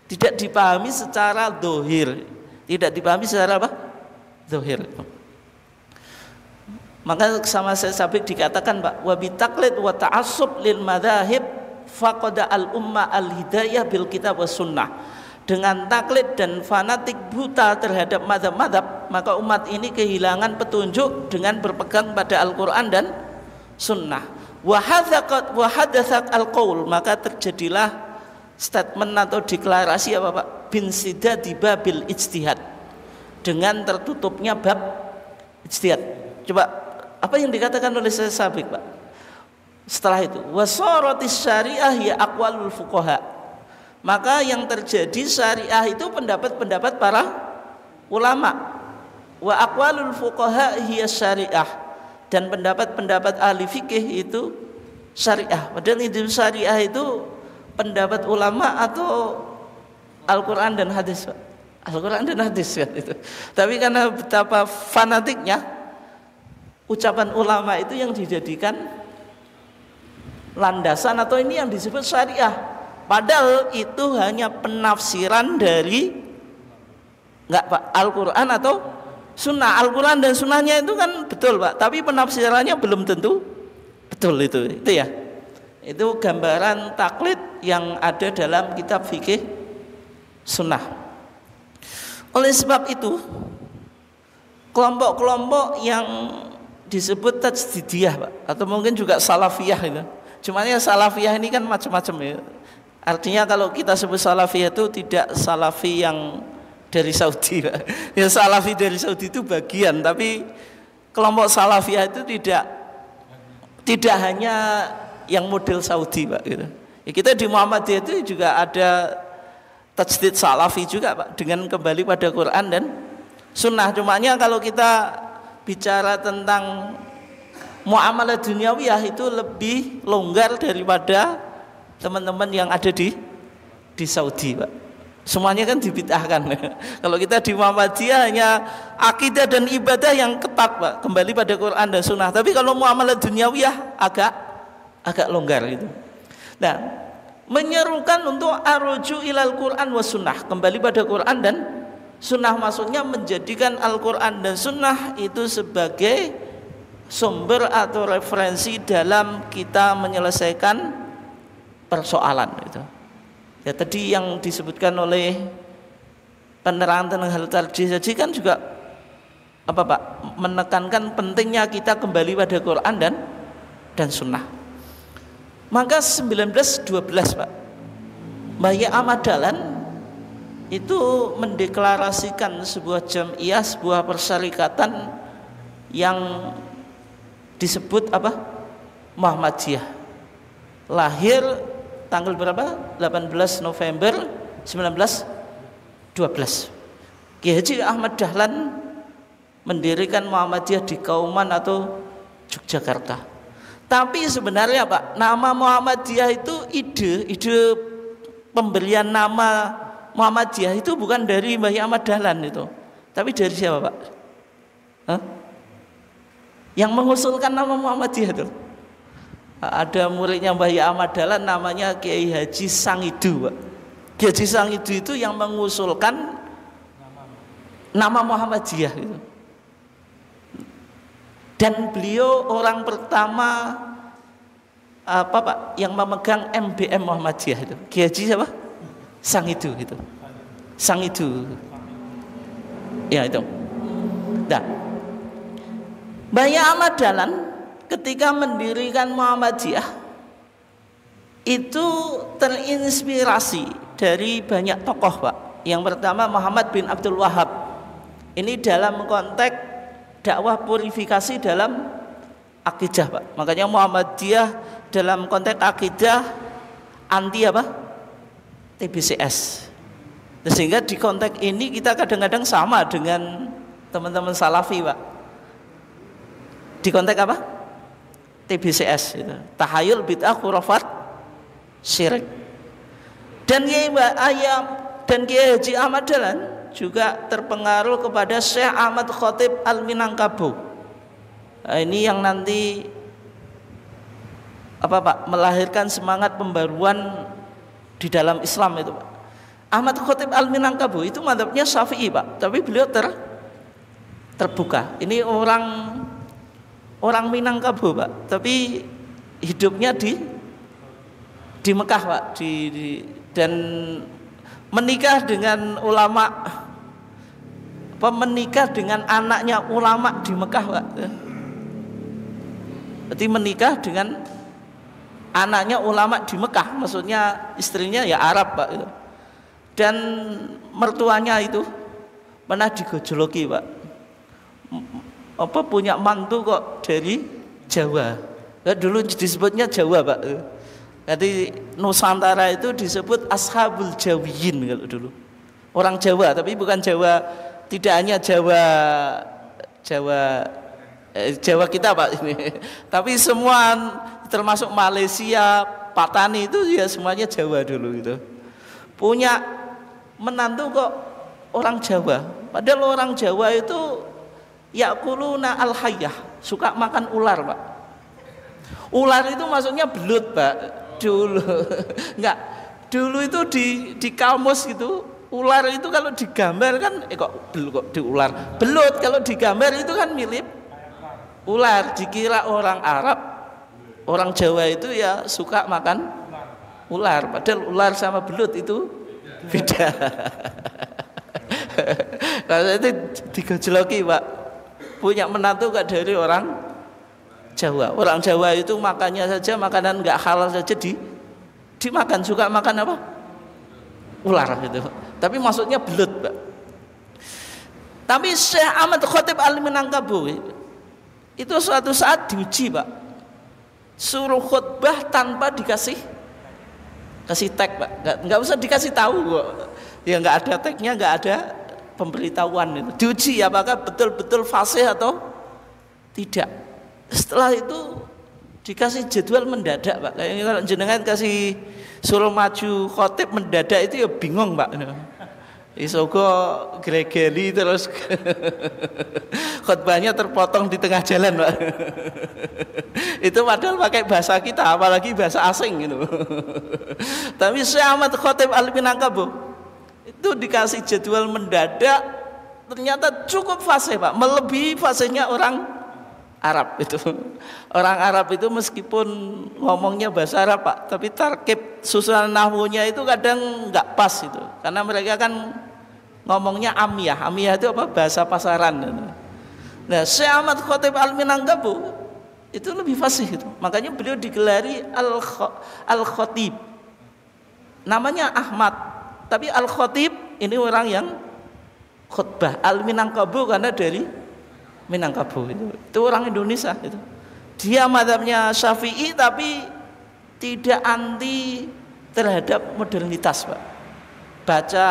[SPEAKER 1] tidak dipahami secara dohir, tidak dipahami secara apa? Dohir. Maka sama Syekh Sabiq dikatakan Pak, wa bitaklid wa ta'assub lil madzahib faqada al umma al hidayah bil kitab was sunnah. Dengan taklid dan fanatik buta terhadap mazhab-mazhab, maka umat ini kehilangan petunjuk dengan berpegang pada Al-Qur'an dan sunnah. Wa hadatsat al-qaul, maka terjadilah statement atau deklarasi apa Pak? Bin sidadi babil ijtihad, dengan tertutupnya bab ijtihad. Coba apa yang dikatakan oleh Syekh Sabiq Pak? Setelah itu wasaratis syariah ya aqwalul fuqaha, maka yang terjadi syariah itu pendapat-pendapat para ulama. Wa aqwalul fuqaha hiya syariah, dan pendapat-pendapat ahli fikih itu syariah. Padahal itu syariah itu pendapat ulama atau Al-Qur'an dan hadis Pak. Al-Qur'an dan hadis kan itu. Tapi karena betapa fanatiknya ucapan ulama itu yang dijadikan landasan atau ini yang disebut syariah, padahal itu hanya penafsiran dari Pak Al-Qur'an atau sunnah. Al-Qur'an dan sunnahnya itu kan betul Pak, tapi penafsirannya belum tentu betul itu ya. Itu gambaran taklid yang ada dalam kitab fikih sunnah. Oleh sebab itu kelompok-kelompok yang disebut tajdidiyah Pak, atau mungkin juga salafiyah itu. Cuma ya salafiyah ini kan macam-macam ya. Artinya kalau kita sebut salafiyah itu tidak salafi yang dari Saudi Pak. Ya salafi dari Saudi itu bagian, tapi kelompok salafiyah itu tidak hanya yang model Saudi Pak gitu. Ya, kita di Muhammadiyah itu juga ada tajdid salafi juga Pak, dengan kembali pada Quran dan sunnah. Cumanya kalau kita bicara tentang muamalah duniawiyah itu lebih longgar daripada teman-teman yang ada di Saudi Pak. Semuanya kan dibid'ahkan. Kalau kita di Muhammadiyah hanya akidah dan ibadah yang ketat Pak, kembali pada Quran dan sunnah. Tapi kalau muamalah duniawiyah agak longgar gitu. Nah, menyerukan untuk arju ilal Quran was sunnah, kembali pada Quran dan sunnah, maksudnya menjadikan Al-Quran dan sunnah itu sebagai sumber atau referensi dalam kita menyelesaikan persoalan itu. Ya tadi yang disebutkan oleh penerangan tentang hal tarjih kan juga apa Pak, menekankan pentingnya kita kembali pada Quran dan sunnah. Maka 1912 Pak, Mbah Ya Ahmad Dahlan itu mendeklarasikan sebuah jamiah, sebuah persyarikatan yang disebut apa? Muhammadiyah. Lahir tanggal berapa? 18 November 1912. Kiai Haji Ahmad Dahlan mendirikan Muhammadiyah di Kauman atau Yogyakarta. Tapi sebenarnya Pak, nama Muhammadiyah itu ide pemberian nama Muhammadiyah itu bukan dari Mbah Ahmad Dahlan itu. Tapi dari siapa Pak? Hah? Yang mengusulkan nama Muhammadiyah itu. Ada muridnya Mbah Ahmad Dahlan namanya Kiai Haji Sangidu Pak. Kiai Haji Sangidu itu yang mengusulkan nama Muhammadiyah itu. Dan beliau orang pertama apa Pak yang memegang MBM Muhammadiyah itu. Kiai Haji siapa? Sangidu itu. Sangidu. Ya itu. Nah, Mbah Ahmad Dahlan ketika mendirikan Muhammadiyah itu terinspirasi dari banyak tokoh Pak. Yang pertama Muhammad bin Abdul Wahab. Ini dalam konteks dakwah purifikasi dalam akidah Pak. Makanya Muhammadiyah dalam konteks akidah anti apa? TBCS. Sehingga di konteks ini kita kadang-kadang sama dengan teman-teman Salafi Pak. Di konteks apa? TBCS itu. Tahayul bid'ah khurafat syirik. Dan Kiai Haji Ahmad Dahlan juga terpengaruh kepada Syekh Ahmad Khatib Al-Minangkabau. Nah, ini yang nanti apa Pak melahirkan semangat pembaruan di dalam Islam itu Pak. Ahmad Khatib Al-Minangkabau itu madzhabnya Syafi'i Pak, tapi beliau terbuka. Ini orang Minangkabau Pak, tapi hidupnya di Mekah Pak, dan menikah dengan ulama, menikah dengan anaknya ulama di Mekah Pak. Berarti menikah dengan anaknya ulama di Mekah, maksudnya istrinya ya Arab Pak. Dan mertuanya itu pernah digojoloki Pak. Punya mantu kok dari Jawa. Dulu disebutnya Jawa Pak. Jadi Nusantara itu disebut Ashabul Jawiyin kalau dulu. Orang Jawa, tapi bukan Jawa, tidak hanya Jawa kita Pak ini. Tapi semua termasuk Malaysia, Patani itu ya semuanya Jawa dulu gitu. Punya menantu kok orang Jawa. Padahal orang Jawa itu yakuluna al-hayyah, suka makan ular Pak. Ular itu maksudnya belut Pak. Dulu enggak, dulu itu di kamus gitu, ular itu kalau digambar kan kok di ular. Belut kalau digambar itu kan mirip ular, dikira orang Arab, orang Jawa itu ya suka makan ular, padahal ular sama belut itu beda. Kalau itu digojloki Pak, punya menantu gak dari orang Jawa. Orang Jawa itu makannya saja makanan nggak halal saja dimakan, suka makan apa? Ular gitu. Tapi maksudnya belut Pak. Tapi Syekh Ahmad Khatib Al-Minangkabau itu suatu saat diuji Pak, suruh khutbah tanpa kasih tag Pak, nggak usah dikasih tahu kok. Ya nggak ada tagnya, nggak ada pemberitahuan itu. Diuji apakah betul-betul fasih atau tidak. Setelah itu dikasih jadwal mendadak Pak. Kayaknya kalau jenengan kasih suruh maju khotib mendadak itu ya bingung Pak. Isogo gregeli terus khotbahnya terpotong di tengah jalan Pak. Itu padahal pakai bahasa kita, apalagi bahasa asing gitu. Tapi Syekh Ahmad Khatib Al-Minangkabau itu dikasih jadwal mendadak, ternyata cukup fasih Pak, melebihi fasihnya orang Arab itu. Orang Arab itu meskipun ngomongnya bahasa Arab Pak, tapi tarkib susunan nahwunya itu kadang nggak pas itu, karena mereka kan ngomongnya amiyah. Amiyah itu apa? Bahasa pasaran gitu. Nah, Syekh Ahmad Khatib Al-Minangkabau itu lebih fasih itu. Makanya beliau digelari Al-Khatib. Namanya Ahmad, Tapi Al-Khatib ini orang yang khutbah. Al-Minangkabau karena dari Minangkabau itu orang Indonesia itu. Dia mazhabnya Syafi'i tapi tidak anti terhadap modernitas, Pak. Baca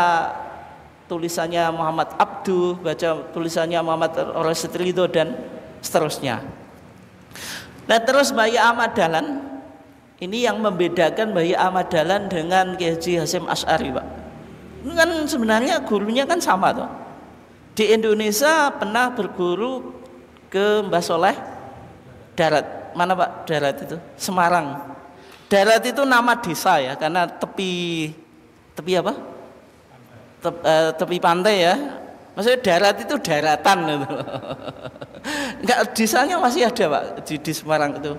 [SPEAKER 1] tulisannya Muhammad Abduh, baca tulisannya Muhammad Rosyid Ridho dan seterusnya. Nah, terus Bayi Ahmad Dahlan ini yang membedakan Bayi Ahmad Dahlan dengan Kiai Haji Hasyim Asy'ari, Pak. Ini kan sebenarnya gurunya kan sama toh. Di Indonesia pernah berguru ke Mbah Soleh Darat. Mana Pak Darat itu? Semarang. Darat itu nama desa ya, karena tepi apa? Tepi pantai ya. Maksudnya darat itu daratan gitu. Enggak, desanya masih ada Pak di Semarang itu.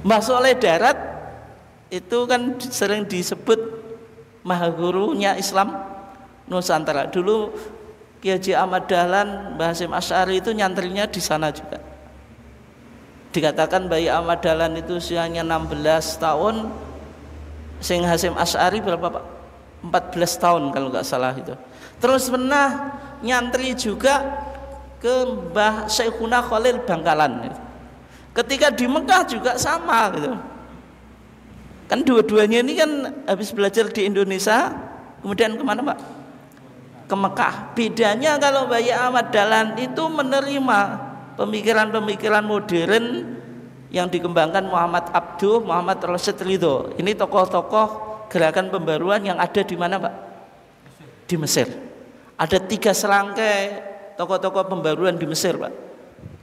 [SPEAKER 1] Mbah Soleh Darat itu kan sering disebut mahagurunya Islam Nusantara. Dulu Kiai Haji Ahmad Dahlan, Mbah Hasyim Asy'ari itu nyantrinya di sana juga. Dikatakan Bayi Ahmad Dahlan itu usianya 16 tahun, sing Hasyim Asy'ari berapa Pak? 14 tahun kalau nggak salah itu. Terus pernah nyantri juga ke Mbah Syekhuna Khalil Bangkalan. Ketika di Mekah juga sama gitu. Kan dua-duanya ini kan habis belajar di Indonesia, kemudian kemana Pak? Ke Mekah. Bedanya kalau Bayi Ahmad Dahlan itu menerima pemikiran-pemikiran modern yang dikembangkan Muhammad Abduh, Muhammad Rosyid Ridho. Ini tokoh-tokoh gerakan pembaruan yang ada di mana Pak? Di Mesir. Ada 3 serangkai tokoh-tokoh pembaruan di Mesir Pak.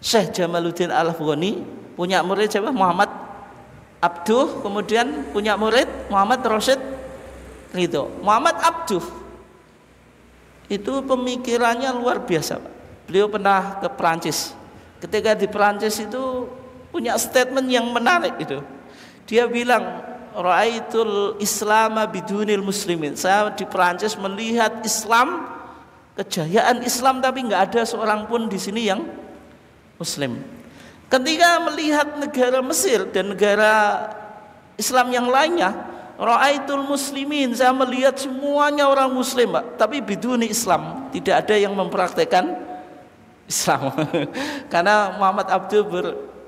[SPEAKER 1] Syekh Jamaluddin Al-Afghani punya murid siapa? Muhammad Abduh, kemudian punya murid Muhammad Rosyid Ridho. Muhammad Abduh itu pemikirannya luar biasa Pak. Beliau pernah ke Perancis. Ketika di Perancis itu punya statement yang menarik itu. Dia bilang, Ra'aitul Islama bidunil muslimin. Saya di Perancis melihat Islam, kejayaan Islam, tapi nggak ada seorang pun di sini yang Muslim. Ketika melihat negara Mesir dan negara Islam yang lainnya, Ra'aitul muslimin, saya melihat semuanya orang Muslim, Pak, tapi biduni Islam, tidak ada yang mempraktekkan Islam. Karena Muhammad Abduh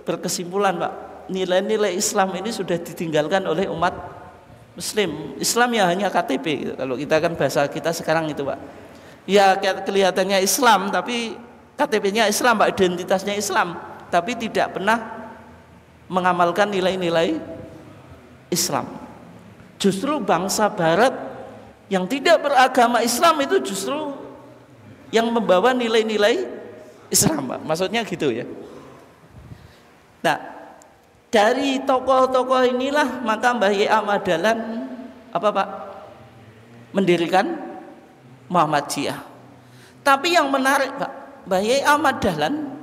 [SPEAKER 1] berkesimpulan, Pak, nilai-nilai Islam ini sudah ditinggalkan oleh umat Muslim. Islam ya hanya KTP gitu. Kalau kita kan bahasa kita sekarang itu Pak, ya kelihatannya Islam tapi KTP-nya Islam Pak, identitasnya Islam, tapi tidak pernah mengamalkan nilai-nilai Islam. Justru bangsa Barat yang tidak beragama Islam itu justru yang membawa nilai-nilai Islam Pak. Maksudnya gitu ya. Nah, dari tokoh-tokoh inilah maka Mbah Yai Ahmad Dahlan apa Pak? Mendirikan Muhammadiyah. Tapi yang menarik Pak, Mbah Yai Ahmad Dahlan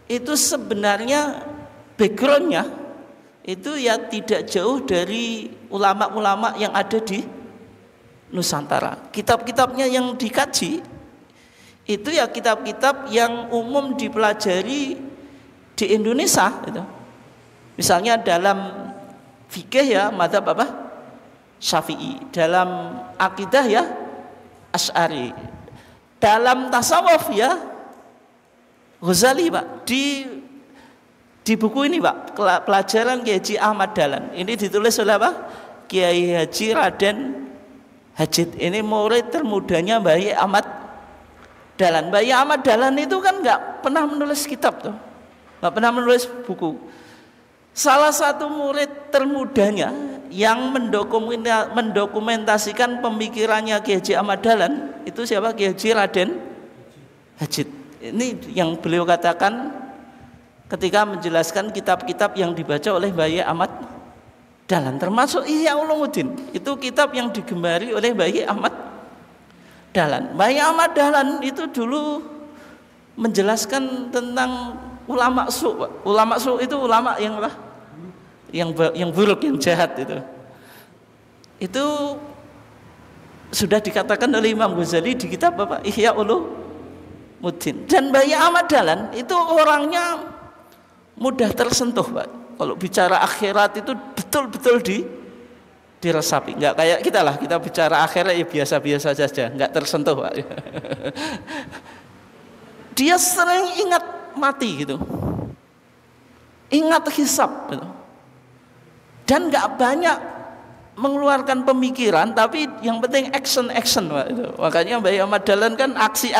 [SPEAKER 1] itu sebenarnya backgroundnya itu ya tidak jauh dari ulama-ulama yang ada di Nusantara. Kitab-kitabnya yang dikaji itu ya kitab-kitab yang umum dipelajari di Indonesia gitu. Misalnya dalam fikih ya mazhab apa? Syafi'i, dalam akidah ya Asy'ari, dalam tasawuf ya Ghazali Pak. Di buku ini Pak, pelajaran Kiai Haji Ahmad Dahlan ini ditulis oleh apa? Kiai Haji Raden Hajid. Ini murid termudanya Mbah Yai Ahmad Dahlan. Mbah Yai Ahmad Dahlan itu kan nggak pernah menulis kitab tuh, nggak pernah menulis buku. Salah satu murid termudanya yang mendokumentasikan pemikirannya Kiai Haji Ahmad Dahlan itu siapa? Kiai Haji Raden Hajid. Ini yang beliau katakan ketika menjelaskan kitab-kitab yang dibaca oleh Mbah Yai Ahmad Dahlan, termasuk Ihya Ulumuddin. Itu kitab yang digemari oleh Mbah Yai Ahmad Dahlan. Mbah Yai Ahmad Dahlan itu dulu menjelaskan tentang ulama su', Pak. Ulama su' itu ulama yang apa? Yang buruk, yang jahat itu. Itu sudah dikatakan oleh Imam Ghazali di kitab apa? Ihya Ulumuddin. Dan Mbah Yai Ahmad Dahlan itu orangnya mudah tersentuh Pak. Kalau bicara akhirat itu betul-betul diresapi. Enggak kayak kita lah, kita bicara akhirat ya biasa-biasa saja, enggak tersentuh Pak. Dia sering ingat mati gitu, ingat hisab gitu. Dan enggak banyak mengeluarkan pemikiran, tapi yang penting action Pak itu. Makanya Mbak Ahmad Dahlan kan aksi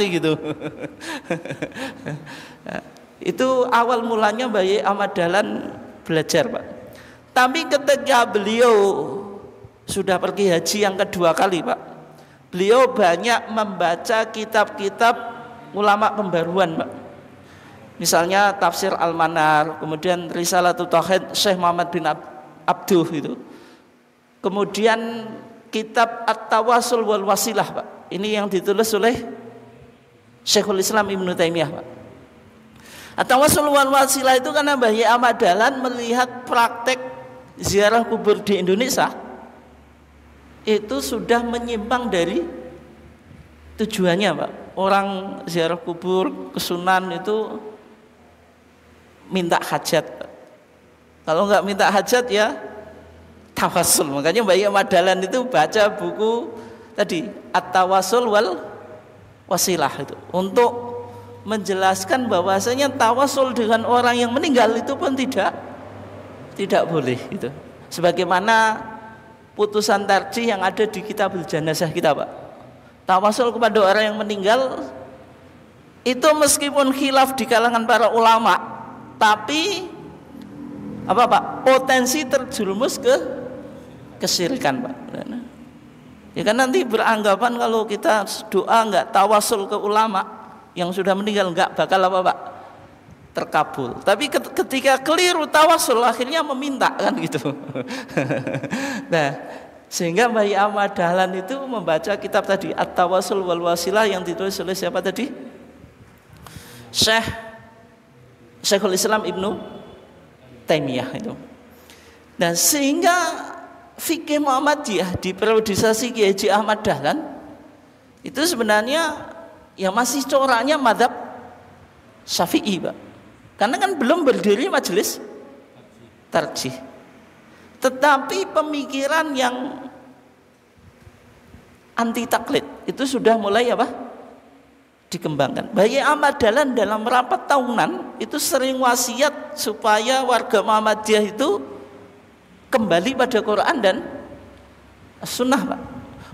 [SPEAKER 1] gitu. Itu awal mulanya Mbak Ahmad Dahlan belajar Pak. Tapi ketika beliau sudah pergi haji yang kedua kali Pak, beliau banyak membaca kitab-kitab ulama pembaruan Pak. Misalnya Tafsir Al-Manar, kemudian Risalatul Tauhid Syekh Muhammad bin Abduh itu. Kemudian kitab At-Tawasul wal Wasilah Pak. Ini yang ditulis oleh Syekhul Islam Ibnu Taimiyah Pak. At-Tawasul wal Wasilah itu karena Mbah Ahmad Dahlan melihat praktek ziarah kubur di Indonesia itu sudah menyimpang dari tujuannya Pak. Orang ziarah kubur ke Sunan itu minta hajat Pak. Kalau nggak minta hajat ya tawasul. Makanya Mbah Ahmad Dahlan itu baca buku tadi At-Tawasul wal Wasilah itu untuk menjelaskan bahwasanya tawasul dengan orang yang meninggal itu pun tidak boleh gitu. Sebagaimana putusan tarjih yang ada di Kitabul Janazah kita Pak. Tawasul kepada orang yang meninggal itu meskipun khilaf di kalangan para ulama, tapi apa Pak? Potensi terjerumus ke kesyirikan Pak. Ya kan nanti beranggapan kalau kita doa enggak tawasul ke ulama yang sudah meninggal enggak bakal apa Pak? Terkabul. Tapi ketika keliru tawasul akhirnya meminta kan gitu. Nah, sehingga Mbah Ahmad Dahlan itu membaca kitab tadi At-Tawasul wal Wasilah yang ditulis oleh siapa tadi? Syekhul Islam Ibnu Taimiyah itu. Nah, sehingga fikih Muhammadiyah di periodisasi Kiai Haji Ahmad Dahlan itu sebenarnya ya masih coraknya mazhab Syafi'i Pak. Karena kan belum berdiri majelis tarjih. Tetapi pemikiran yang anti taklid itu sudah mulai apa? Dikembangkan. Mbah Ahmad Dahlan dalam rapat tahunan itu sering wasiat supaya warga Muhammadiyah itu kembali pada Quran dan Sunnah Pak.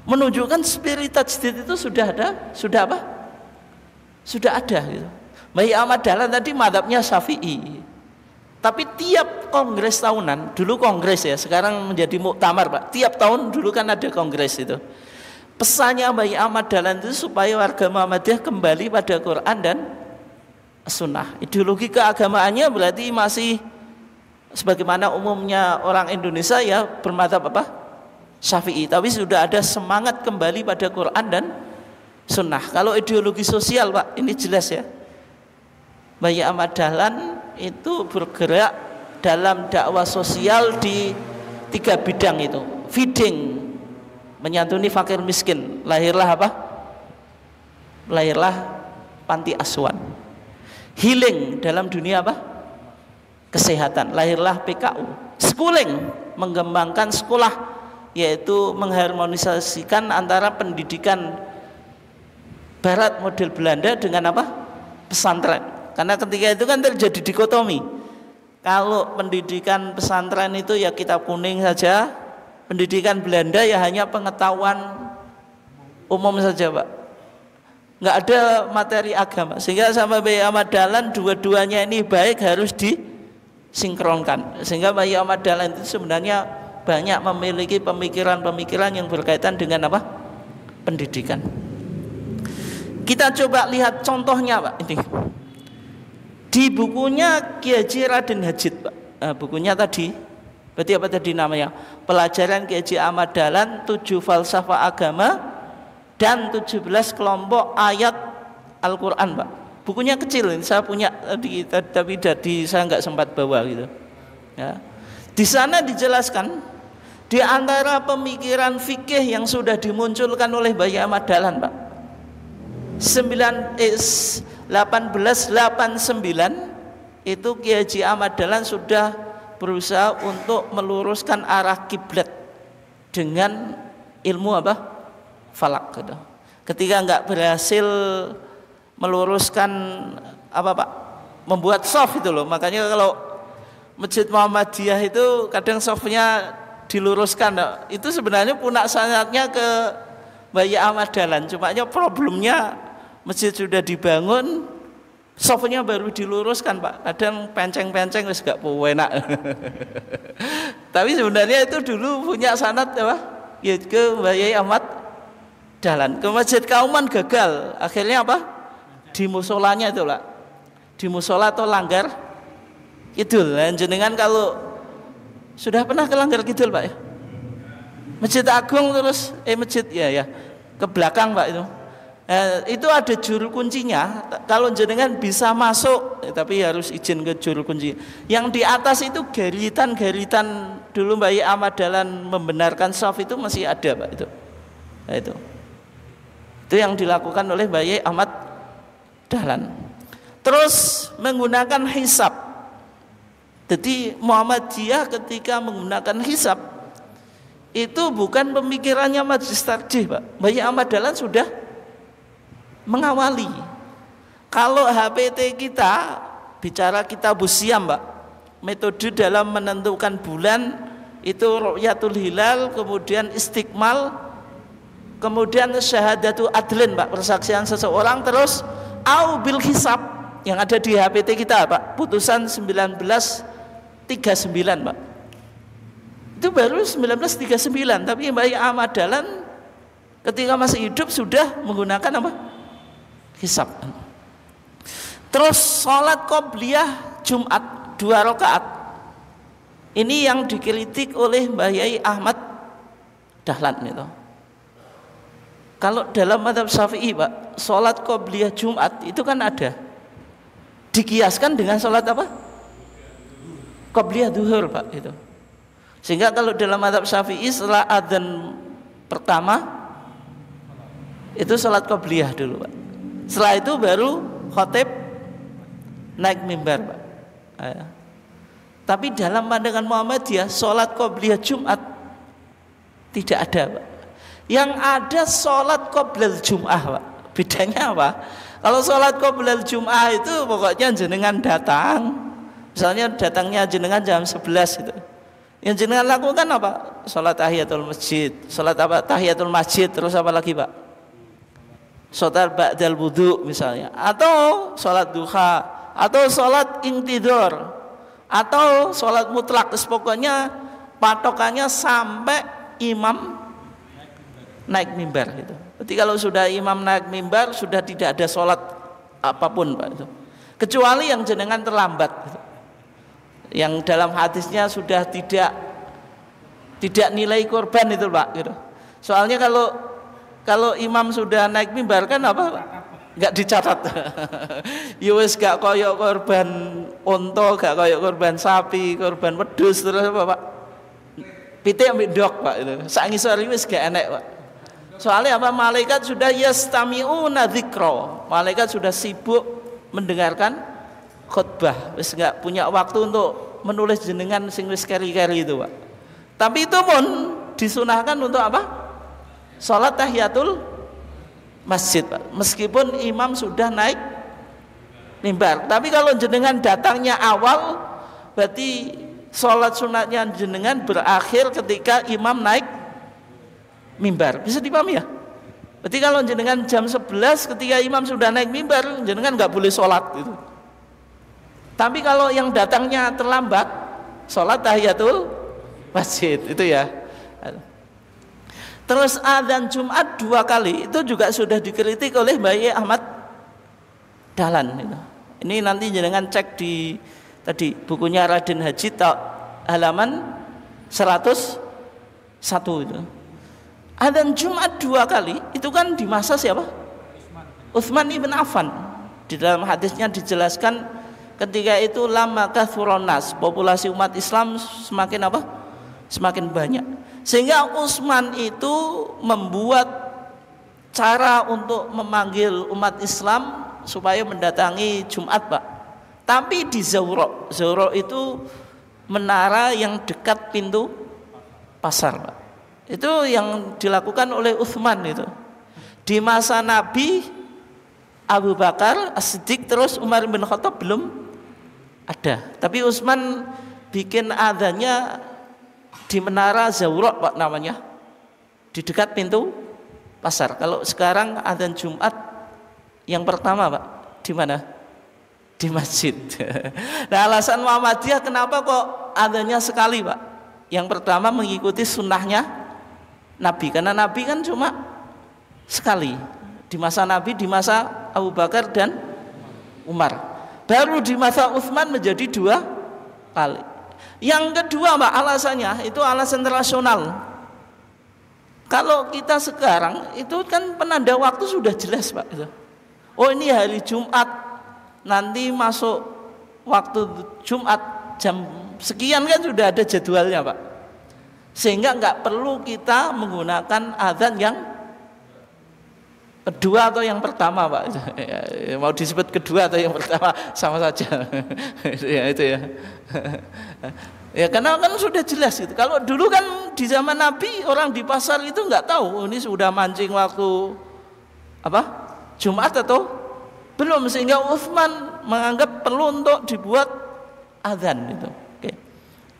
[SPEAKER 1] Menunjukkan spirit tajdid itu sudah ada, sudah apa? Sudah ada gitu. Mbah Ahmad Dahlan tadi mazhabnya Syafi'i. Tapi tiap kongres tahunan, dulu kongres ya, sekarang menjadi muktamar Pak. Tiap tahun dulu kan ada kongres itu. Pesannya Mbah Ahmad Dahlan itu supaya warga Muhammadiyah kembali pada Quran dan Sunnah. Ideologi keagamaannya berarti masih sebagaimana umumnya orang Indonesia ya bermadzhab apa? Syafi'i. Tapi sudah ada semangat kembali pada Quran dan Sunnah. Kalau ideologi sosial Pak, ini jelas ya. Mbah Ahmad Dahlan itu bergerak dalam dakwah sosial di 3 bidang itu. Feeding, menyantuni fakir miskin. Lahirlah apa? Lahirlah panti asuhan. Healing dalam dunia apa? Kesehatan. Lahirlah PKU. Schooling, mengembangkan sekolah, yaitu mengharmonisasikan antara pendidikan Barat model Belanda dengan apa? Pesantren. Karena ketika itu kan terjadi dikotomi. Kalau pendidikan pesantren itu ya kitab kuning saja, pendidikan Belanda ya hanya pengetahuan umum saja Pak. Nggak ada materi agama. Sehingga sama Mbah Ahmad Dahlan dua-duanya ini baik harus disinkronkan. Sehingga Mbah Ahmad Dahlan itu sebenarnya banyak memiliki pemikiran-pemikiran yang berkaitan dengan apa? Pendidikan. Kita coba lihat contohnya Pak ini. Di bukunya Kiai Haji Raden Hajid Pak. Bukunya tadi, berarti apa tadi namanya? Pelajaran Kiai Haji Ahmad Dahlan 7 falsafah agama dan 17 kelompok ayat Al-Quran Pak. Bukunya kecil ini, saya punya tapi saya nggak sempat bawa gitu. Ya. Di sana dijelaskan di antara pemikiran fikih yang sudah dimunculkan oleh Mbah Ahmad Dahlan Pak. 1889 itu Kiai Haji Ahmad Dahlan sudah berusaha untuk meluruskan arah kiblat dengan ilmu apa? Falak gitu. Ketika nggak berhasil meluruskan apa Pak? Membuat soft itu loh. Makanya kalau Masjid Muhammadiyah itu kadang softnya diluruskan. Itu sebenarnya punak sanatnya ke Bayi Ahmad Dahlan. Cumanya problemnya masjid sudah dibangun, softnya baru diluruskan Pak. Kadang penceng-penceng wis gak enak. Tapi sebenarnya itu dulu punya sanad apa? Ya ke Bayi Ahmad Dahlan. Ke Masjid Kauman gagal. Akhirnya apa? Di musolanya itu lah. Di musola atau Langgar Kidul. Jenengan kalau sudah pernah ke Langgar Kidul Pak ya? Masjid Agung terus masjid ya ke belakang Pak itu. Itu ada juru kuncinya. Kalau jenengan bisa masuk, tapi harus izin ke juru kunci. Yang di atas itu garitan dulu Bayi Ahmad Dahlan membenarkan shaf itu masih ada Pak itu. Nah, itu yang dilakukan oleh Bayi Ahmad Dahlan. Terus menggunakan hisab. Jadi Muhammadiyah ketika menggunakan hisab itu bukan pemikirannya Majelis Tarjih Pak. Bayi Ahmad Dahlan sudah mengawali. Kalau HPT kita bicara kitabus siam Pak, metode dalam menentukan bulan itu ru'yatul hilal, kemudian istiqmal, kemudian syahadatu adlin Pak, persaksian seseorang, terus au bil hisab yang ada di HPT kita Pak, putusan 1939 Pak. Itu baru 1939, tapi Bayi Ahmad Dahlan ketika masih hidup sudah menggunakan apa? Hisab. Terus sholat qobliyah Jumat 2 rakaat. Ini yang dikritik oleh Bayi Ahmad Dahlan itu. Kalau dalam mazhab Syafi'i Pak, sholat qobliyah Jumat itu kan ada. Dikiaskan dengan sholat apa? Qobliyah duhur Pak itu. Sehingga kalau dalam mazhab Syafi'i setelah adzan pertama itu sholat qobliyah dulu Pak. Setelah itu baru khotib naik mimbar Pak. Tapi dalam pandangan Muhammadiyah sholat qobliyah Jumat tidak ada Pak. Yang ada sholat qoblal Jum'ah Pak. Bedanya apa? Kalau sholat qoblal Jum'ah itu pokoknya jenengan datang, misalnya datangnya jenengan jam 11 itu. Yang jenengan lakukan apa? Sholat tahiyatul masjid. Sholat apa? Tahiyatul masjid. Terus apa lagi Pak? Sholat ba'dal wudu misalnya. Atau sholat duha. Atau sholat intidor. Atau sholat mutlak. Pokoknya patokannya sampai imam naik mimbar gitu. Berarti kalau sudah imam naik mimbar sudah tidak ada sholat apapun Pak itu. Kecuali yang jenengan terlambat gitu. Yang dalam hadisnya sudah tidak nilai korban itu Pak gitu. Soalnya kalau imam sudah naik mimbar kan apa? Enggak dicatat. Ya wis gak koyok korban unta, gak koyok korban sapi, korban wedhus terus apa Pak? Pitik ambek ndok Pak itu. Sak ngisor wis gak enek Pak. Soalnya apa? Malaikat sudah yastami'una dzikra. Malaikat sudah sibuk mendengarkan khutbah. Wis enggak punya waktu untuk menulis jenengan sing wis keri-keri itu, Pak. Tapi itu pun disunahkan untuk apa? Salat tahiyatul masjid, Pak. Meskipun imam sudah naik mimbar. Tapi kalau jenengan datangnya awal, berarti salat sunatnya jenengan berakhir ketika imam naik mimbar. Bisa dipahami ya? Berarti kalau jenengan jam 11 ketika imam sudah naik mimbar, jenengan nggak boleh sholat gitu. Tapi kalau yang datangnya terlambat, sholat tahiyatul masjid itu ya. Terus adzan Jumat 2 kali itu juga sudah dikritik oleh Bayi Ahmad Dahlan gitu. Ini nanti jenengan cek di tadi bukunya Raden Haji halaman 101 itu. Adzan Jumat 2 kali itu kan di masa siapa? Utsman ibn Affan. Di dalam hadisnya dijelaskan ketika itu lama kathuron nas, populasi umat Islam semakin apa? Semakin banyak. Sehingga Utsman itu membuat cara untuk memanggil umat Islam supaya mendatangi Jumat, Pak. Tapi di Zawra. Zawra itu menara yang dekat pintu pasar, Pak. Itu yang dilakukan oleh Utsman itu. Di masa Nabi, Abu Bakar, As-Siddiq, terus Umar bin Khattab belum ada. Tapi Utsman bikin adzannya di Menara Zawra Pak namanya, di dekat pintu pasar. Kalau sekarang adzan Jumat yang pertama Pak di mana? Di masjid. Nah, alasan Muhammadiyah kenapa kok adzannya sekali Pak? Yang pertama mengikuti sunnahnya Nabi, karena Nabi kan cuma sekali di masa Nabi, di masa Abu Bakar dan Umar. Baru di masa Utsman menjadi 2 kali. Yang kedua Pak, alasannya itu alasan rasional. Kalau kita sekarang itu kan penanda waktu sudah jelas Pak. Oh ini hari Jumat, nanti masuk waktu Jumat jam sekian kan sudah ada jadwalnya Pak. Sehingga nggak perlu kita menggunakan azan yang kedua atau yang pertama Pak. Mau disebut kedua atau yang pertama sama saja. Itu ya. Ya karena kan sudah jelas gitu. Kalau dulu kan di zaman Nabi orang di pasar itu nggak tahu ini sudah mancing waktu apa Jumat atau belum, sehingga Utsman menganggap perlu untuk dibuat azan itu. Oke.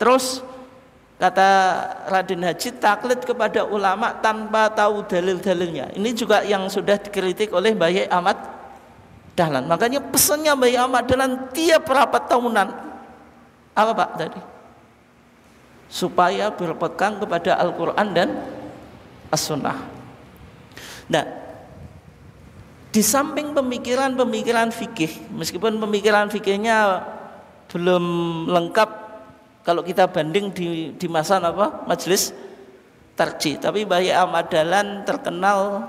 [SPEAKER 1] Terus kata Raden Haji, taklid kepada ulama tanpa tahu dalil-dalilnya. Ini juga yang sudah dikritik oleh Mbah Ahmad Dahlan. Makanya pesannya Mbah Ahmad Dahlan tiap rapat tahunan apa Pak tadi? Supaya berpegang kepada Al-Quran dan As-Sunnah. Nah, di samping pemikiran-pemikiran fikih, meskipun pemikiran fikihnya belum lengkap kalau kita banding di masa apa majelis tarjih, tapi Mbah Ahmad Dahlan terkenal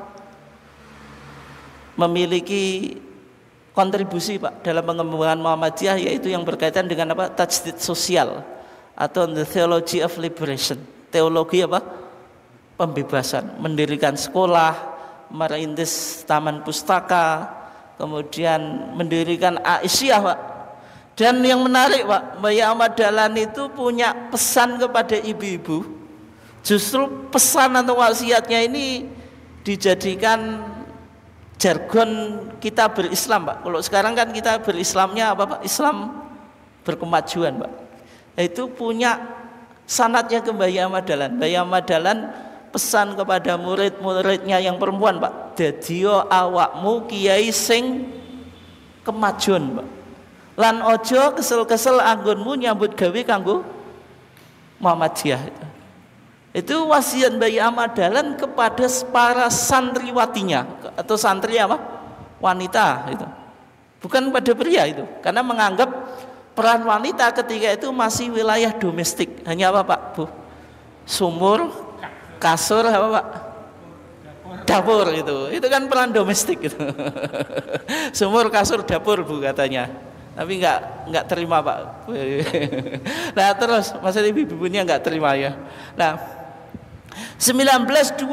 [SPEAKER 1] memiliki kontribusi Pak dalam pengembangan Muhammadiyah, yaitu yang berkaitan dengan apa tajdid sosial atau the theology of liberation, teologi apa pembebasan, mendirikan sekolah, merintis taman pustaka, kemudian mendirikan Aisyah Pak. Dan yang menarik Pak, Mbah Ahmad Dahlan itu punya pesan kepada ibu-ibu. Justru pesan atau wasiatnya ini dijadikan jargon kita berislam Pak. Kalau sekarang kan kita berislamnya apa Pak? Islam berkemajuan Pak. Itu punya sanadnya ke Mbah Ahmad Dahlan. Mbah Ahmad Dahlan pesan kepada murid-muridnya yang perempuan Pak, dadiyo awakmu kiai sing kemajuan Pak. Lan ojo kesel-kesel anggonmu nyambut gawe kanggo Muhammadiyah. Itu wasiat Mbah Ahmad Dahlan kepada para santriwatinya atau santri apa? Wanita itu. Bukan pada pria itu, karena menganggap peran wanita ketika itu masih wilayah domestik. Hanya apa Pak Bu? Sumur, kasur apa Pak? Dapur itu kan peran domestik itu. Sumur, kasur, dapur Bu katanya. Tapi nggak terima Pak. Nah terus maksudnya ibu-ibunya nggak terima ya. Nah 1921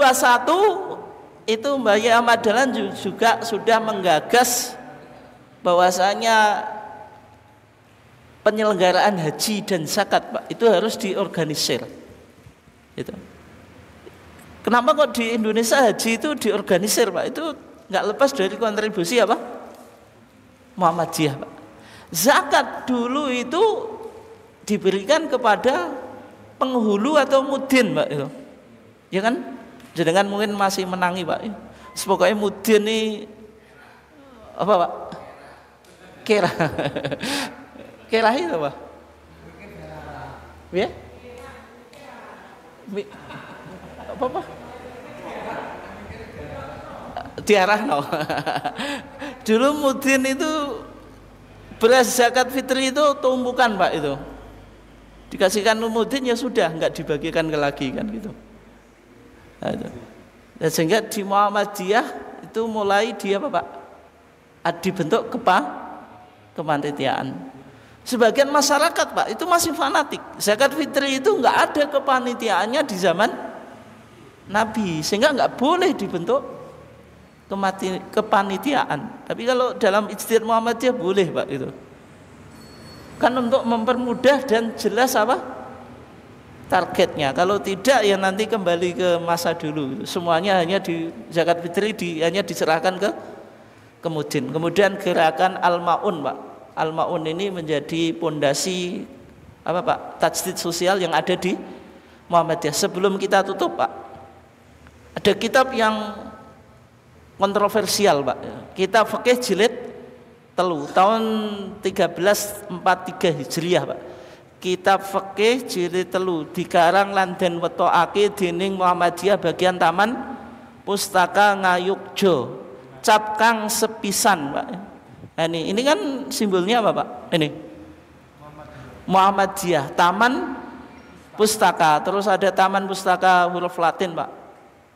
[SPEAKER 1] itu Mbah Ahmad Dahlan juga sudah menggagas bahwasanya penyelenggaraan haji dan zakat Pak itu harus diorganisir. Gitu. Kenapa kok di Indonesia haji itu diorganisir Pak? Itu nggak lepas dari kontribusi apa? Muhammadiyah Pak. Zakat dulu itu diberikan kepada penghulu atau mudin Pak itu. Ya kan? Jenengan mungkin masih menangi Pak. Pokoknya mudin ini apa Pak? Kira. Kira itu Pak. Ya? Apa? Diarah no. Dulu mudin itu beras zakat fitri itu tumbukan Pak itu. Dikasihkan mudin ya sudah, enggak dibagikan ke lagi kan gitu. Nah, itu. Dan sehingga di Muhammadiyah itu mulai dia apa Pak? Dibentuk kepanitiaan. Sebagian masyarakat Pak itu masih fanatik. Zakat fitri itu enggak ada kepanitiaannya di zaman Nabi, sehingga enggak boleh dibentuk kepanitiaan. Tapi kalau dalam ijtihad Muhammadiyah boleh Pak itu. Kan untuk mempermudah dan jelas apa? targetnya. Kalau tidak ya nanti kembali ke masa dulu. Semuanya hanya di zakat fitri hanya diserahkan ke Mudin. Kemudian gerakan Al-Maun, Pak. Al-Maun ini menjadi pondasi apa, Pak? Tajdid sosial yang ada di Muhammadiyah. Sebelum kita tutup, Pak, ada kitab yang kontroversial, Pak. Kitab Fikih Jilid Telu tahun 1343 Hijriah, Pak. Kitab Fikih Jilid Telu dikarang lan den wetokake dening Muhammadiyah bagian Taman Pustaka Ngayogja. Cap kang sepisan, Pak. Nah, ini kan simbolnya apa, Pak? Ini Muhammadiyah, Taman Pustaka. Terus ada Taman Pustaka huruf Latin, Pak.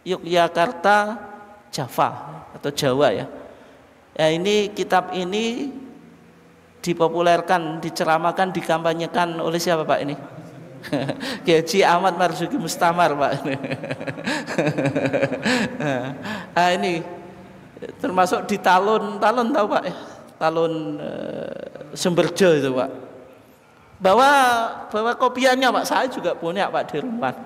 [SPEAKER 1] Yogyakarta, Java atau Jawa ya. Ya, ini kitab ini dipopulerkan, diceramahkan, dikampanyekan oleh siapa, Pak ini? Kiai Haji Ahmad Marzuki Mustamar, Pak. Nah, ini termasuk di talun tahu, Pak, talun Sumberjo itu, Pak. Bawa kopiannya, Pak. Saya juga punya, Pak, di rumah.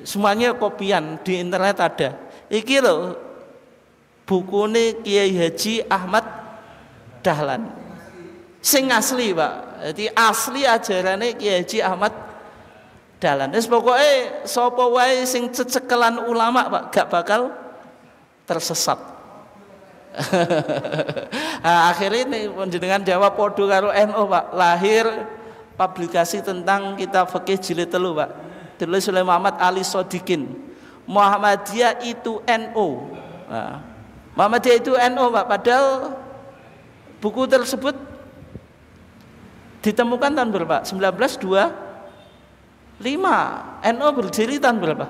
[SPEAKER 1] Semuanya kopian, di internet ada. Iki loh bukune Kiai Haji Ahmad Dahlan. Sing asli, Pak. Jadi asli ajarane Kiai Haji Ahmad Dahlan. Wis pokoke sapa wae sing cecekelan ulama, Pak, gak bakal tersesat. Nah, akhirnya ini panjenengan jawab podo karo NU, Pak. Lahir publikasi tentang kitab Fikih Jilid Telu, Pak. Ditulis oleh Muhammad Ali Sodikin. Muhammadiyah itu NU. Nah, Muhammadiyah itu NU, Pak. Padahal buku tersebut ditemukan tahun berapa? 1925. NU berdiri tahun berapa?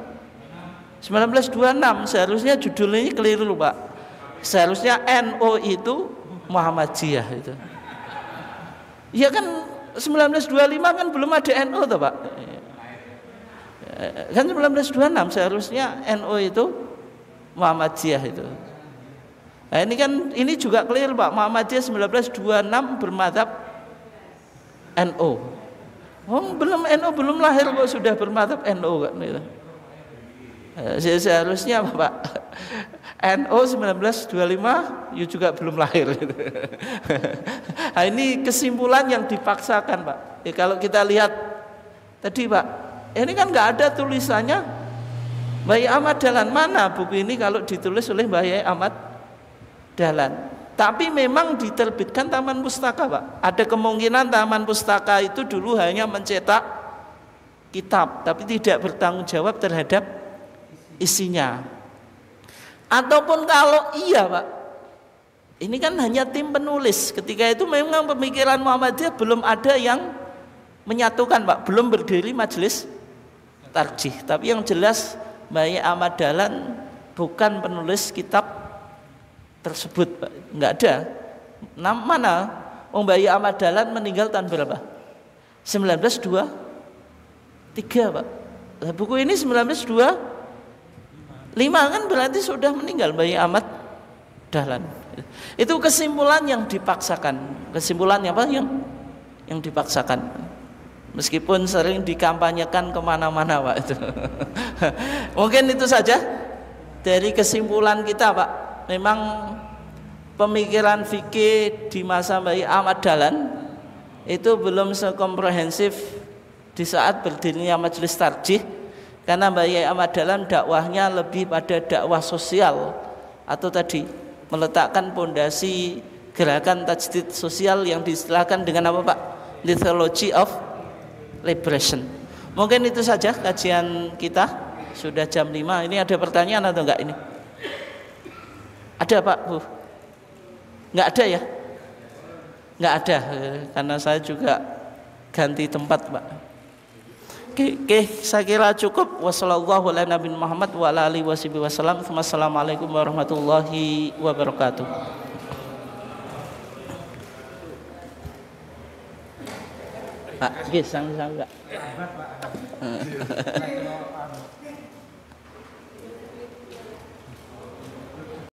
[SPEAKER 1] 1926. Seharusnya judulnya keliru, Pak. Seharusnya NU itu Muhammadiyah itu. Ya kan 1925 kan belum ada NU toh, Pak. Kan 1926 seharusnya NU itu Muhammadiyah itu. Nah, ini juga clear, Pak. Muhammadiyah 1926 bermadzhab NU. NU belum lahir kok sudah bermadzhab NU kan gitu. Seharusnya apa, Pak? NU 1925 juga belum lahir. Nah, ini kesimpulan yang dipaksakan, Pak. Ya, kalau kita lihat tadi, Pak, ini kan nggak ada tulisannya Mbah Yai Ahmad Dahlan. Mana buku ini kalau ditulis oleh Mbah Yai Ahmad Dahlan? Tapi memang diterbitkan Taman Pustaka, Pak. Ada kemungkinan Taman Pustaka itu dulu hanya mencetak kitab, tapi tidak bertanggung jawab terhadap isinya. Ataupun kalau iya, Pak, ini kan hanya tim penulis. Ketika itu memang pemikiran Muhammadiyah belum ada yang menyatukan, Pak. Belum berdiri majelis tarjih. Tapi yang jelas Mbah Yai Ahmad Dahlan bukan penulis kitab tersebut, Pak. Enggak ada. Mana? Mbah Yai Ahmad Dahlan meninggal tahun berapa? 1923, Pak. Nah, buku ini 1925 kan berarti sudah meninggal Mbah Yai Ahmad Dahlan. Itu kesimpulan yang dipaksakan. Kesimpulannya apa? Yang dipaksakan. Meskipun sering dikampanyekan kemana-mana, Pak, itu. Mungkin itu saja dari kesimpulan kita, Pak. Memang pemikiran fikih di masa Mbah Yai Ahmad Dahlan itu belum sekomprehensif di saat berdirinya majelis tarjih, karena Mbah Yai Ahmad Dahlan dakwahnya lebih pada dakwah sosial, atau tadi meletakkan pondasi gerakan tajdid sosial yang diistilahkan dengan apa, Pak? Theology of Liberation. Mungkin itu saja kajian kita. Sudah jam 5. Ini ada pertanyaan atau enggak ini? Ada, Pak, Bu? Enggak ada ya? Enggak ada, karena saya juga ganti tempat, Pak. Oke, saya kira cukup. Wassallallahu ala nabi Muhammad wa ala alihi wasallam. Wassalamualaikum warahmatullahi wabarakatuh. Pak, gesang enggak?